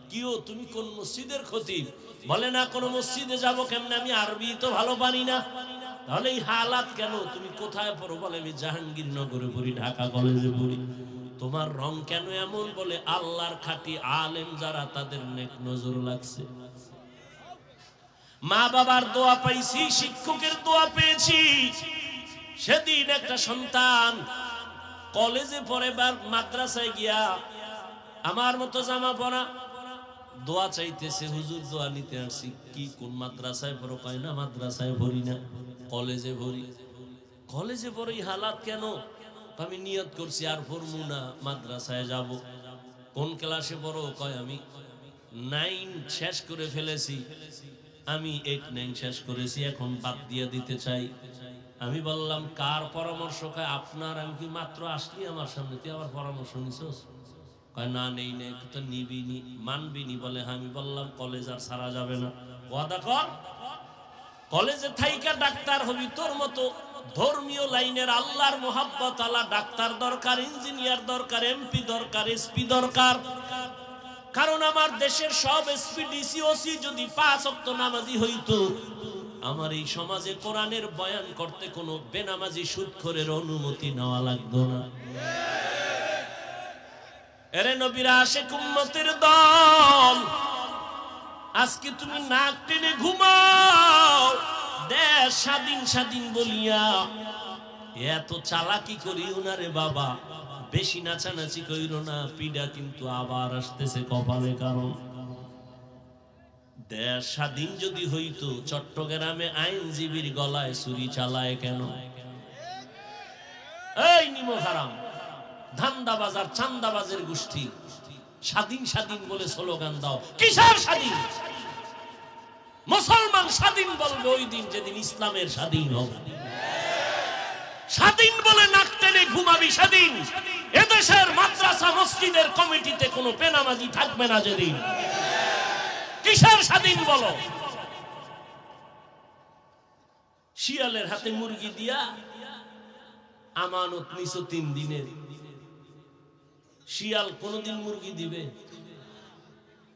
কিও তুমি কোন মসজিদের খতিব? বলে না কোন মসজিদে যাব কেমনে, আমি আরবি তো ভালো পারি না। তাহলে এই হালাত কেন? তুমি কোথায় পড়ো? বলে আমি জাহাঙ্গীরনগরে পড়ি, ঢাকা কলেজে পড়ি। তোমার রং কেন এমন? বলে আল্লাহর খাঁটি আলেম যারা, তাদের নেক নজর লাগছে। মা বাবার দোয়া পাইছি, শিক্ষকের দোয়া পেয়েছি। সেদিন একটা সন্তান কলেজে পড়ে বা মাদ্রাসায় গিয়া আমার মতো জামা পরা দোয়া চাইতেছে, হুজুর দোয়া নিতে আসছি। কি কোন মাদ্রাসায় পড়ো? কয় না মাদ্রাসায় ভরি না, কলেজে ভরি। কলেজে পড়ে হালাত কেন? আমি নিয়ত করছি আর পড়বো না, মাদ্রাসায় যাব। কোন ক্লাসে পড়ো? কয় আমি 9 শেষ করে ফেলেছি, আমি 8, 9 শেষ করেছি, এখন বাদ দিয়ে দিতে চাই। আমি বললাম কার পরামর্শ? কয় আপনার। আমি কি মাত্র আসলি আমার সামনে, তুই আবার পরামর্শ নিছস? কয় না নেই নেই, তো নিবিনি, মানবিনি। বলে আমি বললাম কলেজ আর ছাড়া যাবে না, ওয়াদা কর। কলেজে থাইকা ডাক্তার হবি, তোর মতো ধর্মীয় লাইনের আল্লাহর মোহাব্বত আলা ডাক্তার দরকার, ইঞ্জিনিয়ার দরকার, এমপি দরকার, এসপি দরকার। কারণ আমার দেশের সব এসপি, ডিসি, ওসি যদি 5 ওয়াক্ত নামাজি হইতো, আমার এই সমাজে কোরআনের বয়ান করতে কোনো বেনামাজি সুদখোরের অনুমতি নেওয়া লাগতো না। এরে নবীর আশিক উম্মতের দল, আজকে তুমি নাক টেনে ঘুমাও দেশ স্বাধীন স্বাধীন বলিয়া। এত চালাকি করিও না রে বাবা, বেশি নাচানাচি কইরো না, পিডা কিন্তু আবার আসতেছে কপালে। কারণ দেশ স্বাধীন যদি হইতো, চট্টগ্রামে আইনজীবীর গলায় ছুরি চালায় কেন? এই নিমো হারাম, ধান্দাবাজার, চান্দাবাজের গোষ্ঠী স্বাধীন স্বাধীন বলে স্লোগান দাও। কিসের স্বাধীন? মুসলমান স্বাধীন বলবে ওই দিন যেদিন ইসলামের স্বাধীন হবে। স্বাধীন বলে নাক টেনে ঘুমাবি স্বাধীন। এদেশের মাদ্রাসা মসজিদের কমিটিতে কোনো বেনামাজি থাকবে না যেদিন। কিসের স্বাধীন বলো? শিয়ালের হাতে মুরগি দিয়া আমানত নিছো 3 দিনের। শিয়াল কোনদিন মুরগি দিবে?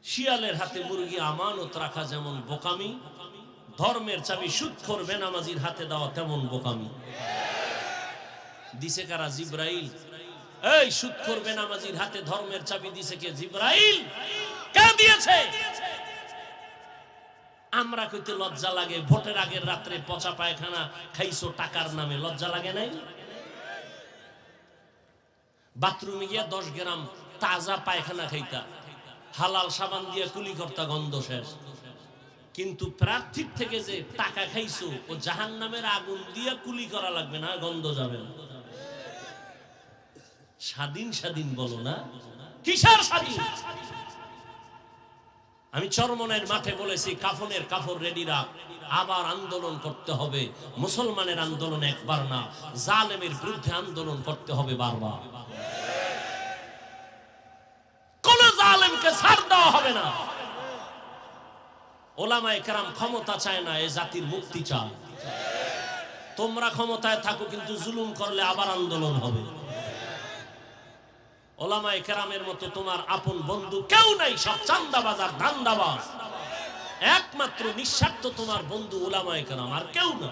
শিয়ালের হাতে মুরগি আমানত রাখা যেমন বোকামি, ধর্মের চাবি সুদখোর বেনামাজির হাতে দেওয়া তেমন বোকামি। দিছে কারা? জিব্রাইল। এই সুদখোর বেনামাজির হাতে ধর্মের চাবি দিছে কে? জিব্রাইল। কে দিয়েছে? আমরা কইতে লজ্জা লাগে, ভোটের আগের রাত্রে পচা পায়খানা খাইছো টাকার নামে, লজ্জা লাগে নাই? বাথরুমে গিয়া 10 গ্রাম তাজা পায়খানা খাইতা, হালাল সাবান দিয়ে কুলি করতা, গন্ধ শেষ। কিন্তু প্রার্থীর থেকে যে টাকা খাইছো, ও জাহান্নামের আগুন দিয়ে কুলি করা লাগবে না, গন্ধ যাবে না। স্বাধীন স্বাধীন বলো না, কিসের স্বাধীন? আমি চরমনের মাঠে বলেছি, কাফনের কাপড় রেডি রাখ, আবার আন্দোলন করতে হবে। মুসলমানের আন্দোলন একবার না, জালেমের বিরুদ্ধে আন্দোলন করতে হবে বারবার। কোন জালেমকে ছাড় দেওয়া হবে না। ওলামায়ে কেরাম ক্ষমতা চায় না, এই জাতির মুক্তি চায়। তোমরা ক্ষমতায় থাকো, কিন্তু জুলুম করলে আবার আন্দোলন হবে। ওলামায়ে কেরামের মতো তোমার আপন বন্ধু কেউ নাই, সব চান্দাবাজ আর ধান্দাবাজ। একমাত্র নিঃস্বার্থ তোমার বন্ধু ওলামায়ে কেরাম, আর কেউ না।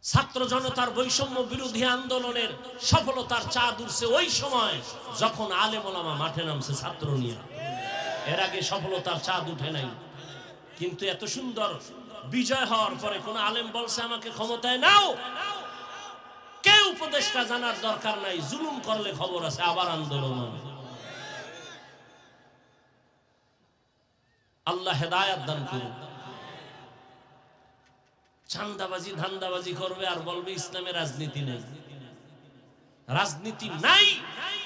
ছাত্র জনতার বৈষম্য বিরোধী আন্দোলনের সফলতার চাঁদ উঠছে ওই সময় যখন আলেম ওলামা মাঠে নামছে ছাত্র নিয়ে। এর আগে সফলতার চাঁদ উঠে নাই। কিন্তু এত সুন্দর বিজয় হওয়ার পরে কোন আলেম বলছে আমাকে ক্ষমতায় নাও? কে উপদেষ্টা জানার দরকার নাই, জুলুম করলে খবর আছে, আবার আন্দোলন হবে। আল্লাহ হেদায়েত দান করুন। চান্দাবাজি ধান্দাবাজি করবে আর বলবে ইসলামে রাজনীতি নেই। রাজনীতি নাই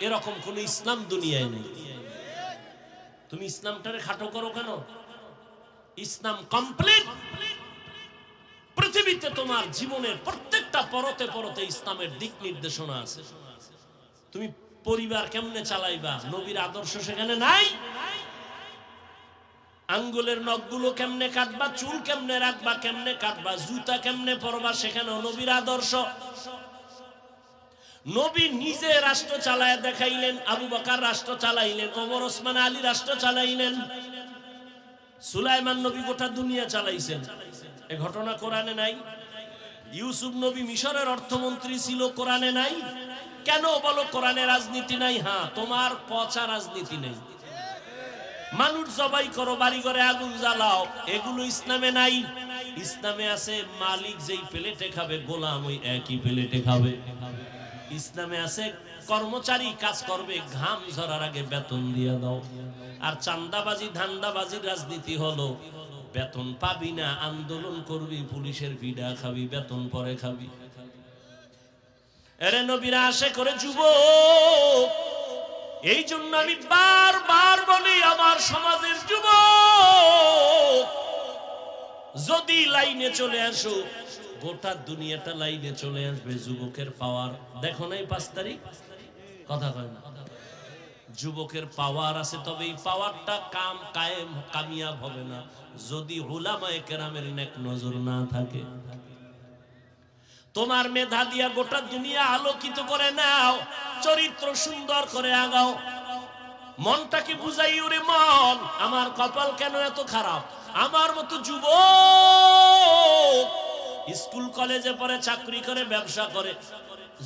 এরকম কোন ইসলাম দুনিয়ায় নেই। তুমি ইসলামটারে খাটো করো কেন? ইসলাম কমপ্লিট। পৃথিবীতে তোমার জীবনের প্রত্যেকটা পরতে পরতে ইসলামের দিক নির্দেশনা আছে। তুমি পরিবার কেমনে চালাইবা, নবীর আদর্শ সেখানে নাই। আঙ্গুলের নখগুলো কেমনে কাটবা, চুল কেমনে রাখবা, কেমনে কাটবা, জুতা কেমনে পরবা, সেখানে নবীর আদর্শ। নবী নিজে রাষ্ট্র চালায় দেখাইলেন, আবু বকর রাষ্ট্র চালাইলেন, ওমর ওসমান আলী রাষ্ট্র চালাইলেন, সুলাইমান নবী গোটা দুনিয়া চালাইছেন। এ ঘটনা কোরআনে নাই? ইউসুফ নবী মিশরের অর্থমন্ত্রী ছিল, কোরআনে নাই? কেন বলো কোরআনে রাজনীতি নাই? হ্যাঁ, তোমার পচা রাজনীতি নেই। মানুষ জবাই করো, বাড়ি ঘরে আগুন জ্বালাও, এগুলো ইসলামে নাই। ইসলামে আছে মালিক যেই প্লেটে খাবে, গোলাম ওই একই প্লেটে খাবে। ইসলামে আছে কর্মচারী কাজ করবে, ঘাম ঝরার আগে বেতন দিয়ে দাও। আর চান্দাবাজি ধান্দাবাজির রাজনীতি হলো বেতন পাবি না, আন্দোলন করবি, পুলিশের ভিড়া খাবি, বেতন পরে খাবি। এরে নবীরা আশা করে যুবক, এই জন্য আমি বারবার বলি আমার সমাজের যুবক যদি লাইনে চলে আসো, গোটা দুনিয়াটা লাইনে চলে আসবে। যুবকের পাওয়ার দেখো নাই? 5 তারিখ কথা কয় না, যুবকের পাওয়ার আছে, তবে এই পাওয়ারটা কামিয়াব হবে না যদি উলামায়ে কেরামের নেক নজর না থাকে। তোমার মেধা দিয়া গোটা দুনিয়া আলোকিত করে নাও, চরিত্র সুন্দর করে আগাও। মনটাকে বুঝাই, ওরে মন আমার কপাল কেন এত খারাপ, আমার মতো যুবক স্কুল কলেজে পড়ে, চাকরি করে, ব্যবসা করে,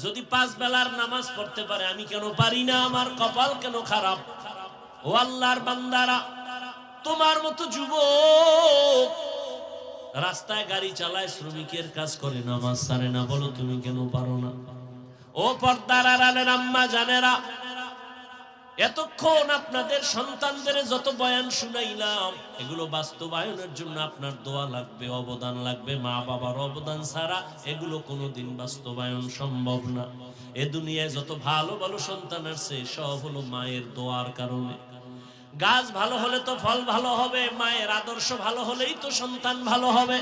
যদি 5 বেলার নামাজ পড়তে পারে, আমি কেন পারি না? আমার কপাল কেন খারাপ? ও আল্লাহর বান্দারা, তোমার মতো যুবক রাস্তায় গাড়ি চালায়, শ্রমিকের কাজ করে, নামাজ ছাড়ে না, বলো তুমি কেন পারো না? ও পর্দার আড়ালের আম্মা জানেরা, এতক্ষণ আপনাদের সন্তানদের যত বয়ান শুনাইলাম, এগুলো বাস্তবায়নের জন্য আপনার দোয়া লাগবে, অবদান লাগবে। মা বাবার অবদান ছাড়া এগুলো কোনোদিন বাস্তবায়ন সম্ভব না। এ দুনিয়ায় যত ভালো ভালো সন্তান আসছে, সব হলো মায়ের দোয়ার কারণে। গাছ ভালো হলে তো ফল ভালো হবে, মায়ের আদর্শ ভালো হলেই তো সন্তান ভালো হবে।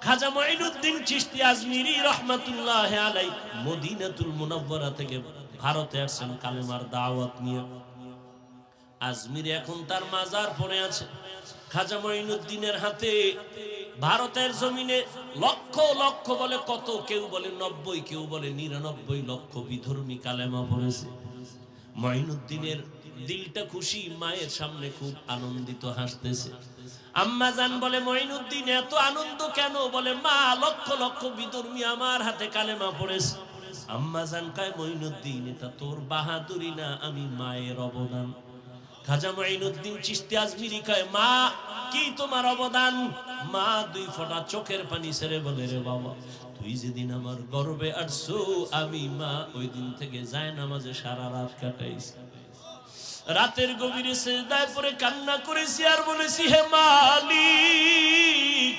খাজা মঈনুদ্দিন চিশতি আজমিরি রহমাতুল্লাহ আলাইহি মদিনাতুল মুনাওয়ারা থেকে ভারতে আসছেন কালেমার দাওয়াত নিয়ে। আজমিরে এখন তার মাজার পড়ে আছে। খাজা মঈনুদ্দিনের হাতে ভারতের জমিনে লক্ষ লক্ষ বলে কত, কেউ বলে 90, কেউ বলে 99 লক্ষ বিধর্মী কালেমা পড়েছে। মঈনুদ্দিনের দিলটা খুশি, মায়ের সামনে খুব আনন্দিত হাসতেছে। আম্মা জান বলে মঈনুদ্দিন এত আনন্দ কেন? বলে মা লক্ষ লক্ষ বিধর্মী আমার হাতে কালেমা পড়েছে। আম্মা জান কয় মঈনুদ্দিন এটা তোর বাহাদুরি না, আমি মায়ের অবদান। খাজা মঈনুদ্দিন চিশতি আজমিরি কয় মা কি তোমার অবদান? মা দুই ফোঁটা চোখের পানি ছেড়ে বলে রে বাবা, তুই যেদিন আমার গর্বে আসছো আমি মা ওই দিন থেকে যায় নামাজে সারা রাত কাটাইছি। রাতের গভীরে সিজদায় পড়ে কান্না করেছি আর বলেছি হে মালিক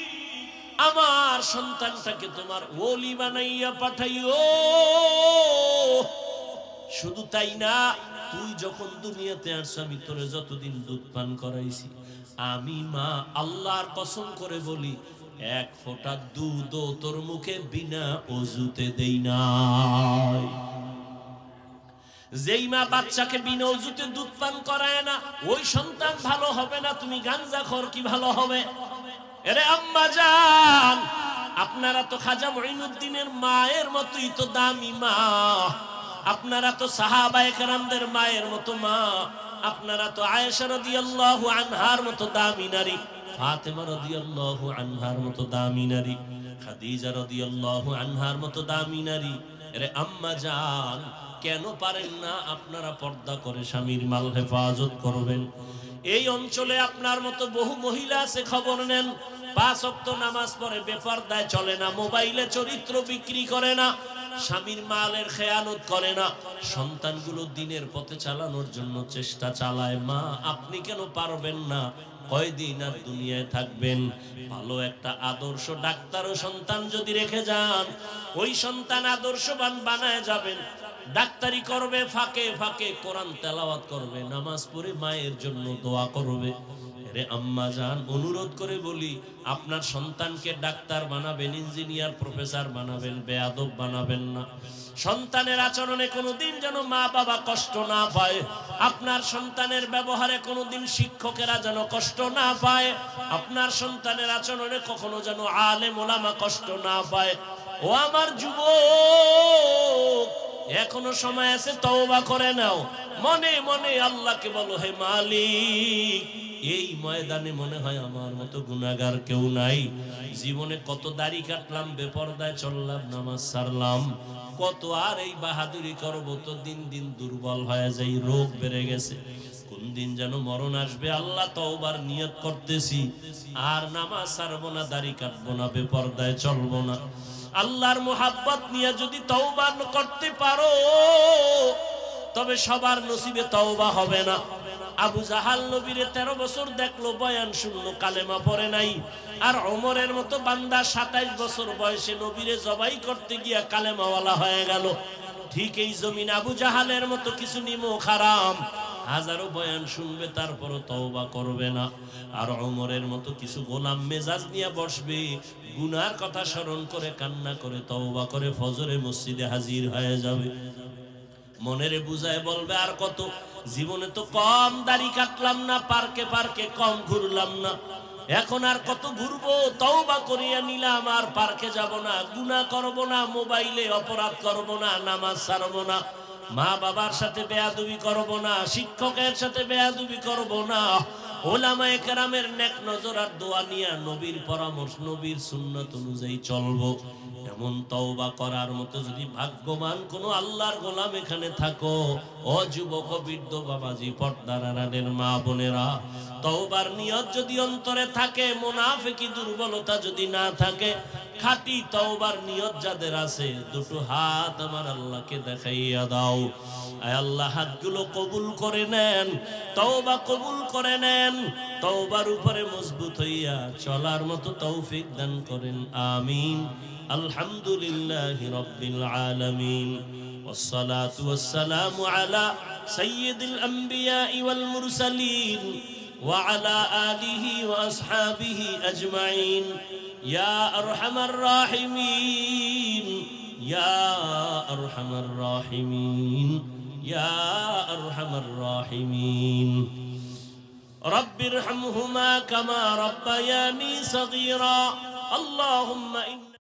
আমার সন্তানটাকে তোমার ওলি বানাইয়া পাঠাইও। শুধু তাই না, তুই যখন দুনিয়াতে আসছ আমি তোরে যতদিন দুধ পান করাইছি আমি মা আল্লাহর কসম করে বলি এক ফোঁটা দুধও তোর মুখে বিনা ওযুতে দেই নাই। যেই মা বাচ্চাকে বিনা ওযুতে দুধ পান করায় না ওই সন্তান ভালো হবে না, তুমি গাঞ্জাখোর কি ভালো হবে? আরে আম্মা জান আপনারা তো খাজা মঈনুদ্দিনের মায়ের মতোই তো দামি মা, আপনারা তো সাহাবায়ে কেরামদের মায়ের মতো মা, আপনারা তো আয়েশা রাদিয়াল্লাহু আনহার মতো দামি নারী, ফাতেমা রাদিয়াল্লাহু আনহার মতো দামি নারী, খাদিজা রাদিয়াল্লাহু আনহার মতো দামি নারী। আরে আম্মা জান কেন পারেন না আপনারা পর্দা করে স্বামীর মাল হেফাজত করবেন? এই অঞ্চলে আপনার মতো বহু মহিলা আছে, খবর নেন, 5 ওয়াক্ত নামাজ পড়ে বেপরদায় চলে না, মোবাইলে চরিত্র বিক্রি করে না, স্বামীর মালের খেয়ানত করে না, সন্তানগুলো দিনের পথে চালানোর জন্য চেষ্টা চালায়। মা আপনি কেন পারবেন না? কয়দিন আর দুনিয়ায় থাকবেন? ভালো একটা আদর্শ ডাক্তার ও সন্তান যদি রেখে যান ওই সন্তান আদর্শবান বানায় যাবেন। ডাক্তারি করবে, ফাঁকে ফাঁকে কোরআন তেলাওয়াত করবে, নামাজ পড়ে মায়ের জন্য দোয়া করবে। রে আম্মা জান অনুরোধ করে বলি আপনার সন্তানকে ডাক্তার বানাবেন, ইঞ্জিনিয়ার প্রফেসর বানাবেন, বেয়াদব বানাবেন না। সন্তানের আচরণে কোনোদিন যেন মা বাবা কষ্ট না পায়, আপনার সন্তানের ব্যবহারে কোনোদিন শিক্ষকেরা যেন কষ্ট না পায়, আপনার সন্তানের আচরণে কখনো যেন আলেম ওলামা কষ্ট না পায়। ও আমার যুবক এখনো সময় আছে, তওবা করে নাও, মনে মনে আল্লাহকে বলো হে মালিক এই ময়দানে মনে হয় আমার মতো গুনাহগার কেউ নাই। জীবনে কত দাড়ি কাটলাম, বেপরদায় চললাম, নামাজ ছাড়লাম, কত আর এই বাহাদুরি করব, তো দিন দিন দুর্বল হয়ে যাই, রোগ বেড়ে গেছে, কোন দিন যেন মরণ আসবে। আল্লাহ তওবার নিয়ত করতেছি, আর নামাজ ছাড়বো না, দাড়ি কাটবো না, বেপরদায় চলবো না। আল্লাহর মুহাব্বত নিয়ে যদি তওবা করতে পারো তবে সবার নসিবে তওবা হবে না। আবু জাহাল নবীরে 13 বছর দেখলো, বয়ান শুনলো, কালেমা পড়ে নাই। আর ওমরের মতো বান্দা 27 বছর বয়সে নবীরে জবাই করতে গিয়া কালেমাওয়ালা হয়ে গেল। ঠিক এই জমিন আবু জাহালের মতো কিছু নিমক হারাম, হাজারো বয়ান শুনবে তারপরও তওবা করবে না। আর ওমরের মতো কিছু গোলাম মেজাজ নিয়ে বসবে, গুনার কথা স্মরণ করে কান্না করে তওবা করে ফজরে মসজিদে হাজির হয়ে যাবে। মনেরে বুঝায় বলবে আর কত, জীবনে তো কম দাড়ি কাটলাম না, পার্কে পার্কে কম ঘুরলাম না, এখন আর কত ঘুরবো? তওবা করিয়া নিলাম, আর পার্কে যাব না, গুনাহ করব না, মোবাইলে অপরাধ করব না, নামাজ ছাড়ব না, মা বাবার সাথে বেয়াদবি করব না, শিক্ষকের সাথে বেয়াদবি করব না, ওলামায়ে কেরামের নেক নজর আর দোয়া নিয়ে নবীর পরামর্শ, নবীর সুন্নাত অনুযায়ী চলবো। এমন তওবা করার মতো যদি ভাগ্যবান কোন আল্লাহর গোলাম এখানে থাকো, ও যুবক বৃদ্ধ বাবাজি, পর্দার আড়ালের মা বোনেরা, তওবার নিয়ত যদি অন্তরে থাকে, মুনাফিকি দুর্বলতা যদি না থাকে, খাঁটি তওবার নিয়ত যাদের আছে, দুটো হাত আমার আল্লাহকে দেখাইয়া দাও। আয় আল্লাহ হাতগুলো কবুল করে নেন, তওবা কবুল করে নেন, তওবার উপরে মজবুত হইয়া চলার মতো তৌফিক দান করেন, আমিন। আলহামদুলিল্লাহি রাব্বিল আলামিন, ওয়াসসালাতু ওয়াসসালামু আলা সাইয়্যিদিল আমবিয়া ওয়াল মুরসালিন ওয়া আলা আলিহি ওয়া আসহাবিহি আজমাইন। ইয়া আরহামার রাহিমিন, ইয়া আরহামার রাহিমিন, ইয়া আরহামার রাহিমিন। রব্বিরহামহুমা কামা রাব্বায়ানি সগীরা। আল্লাহুম্মা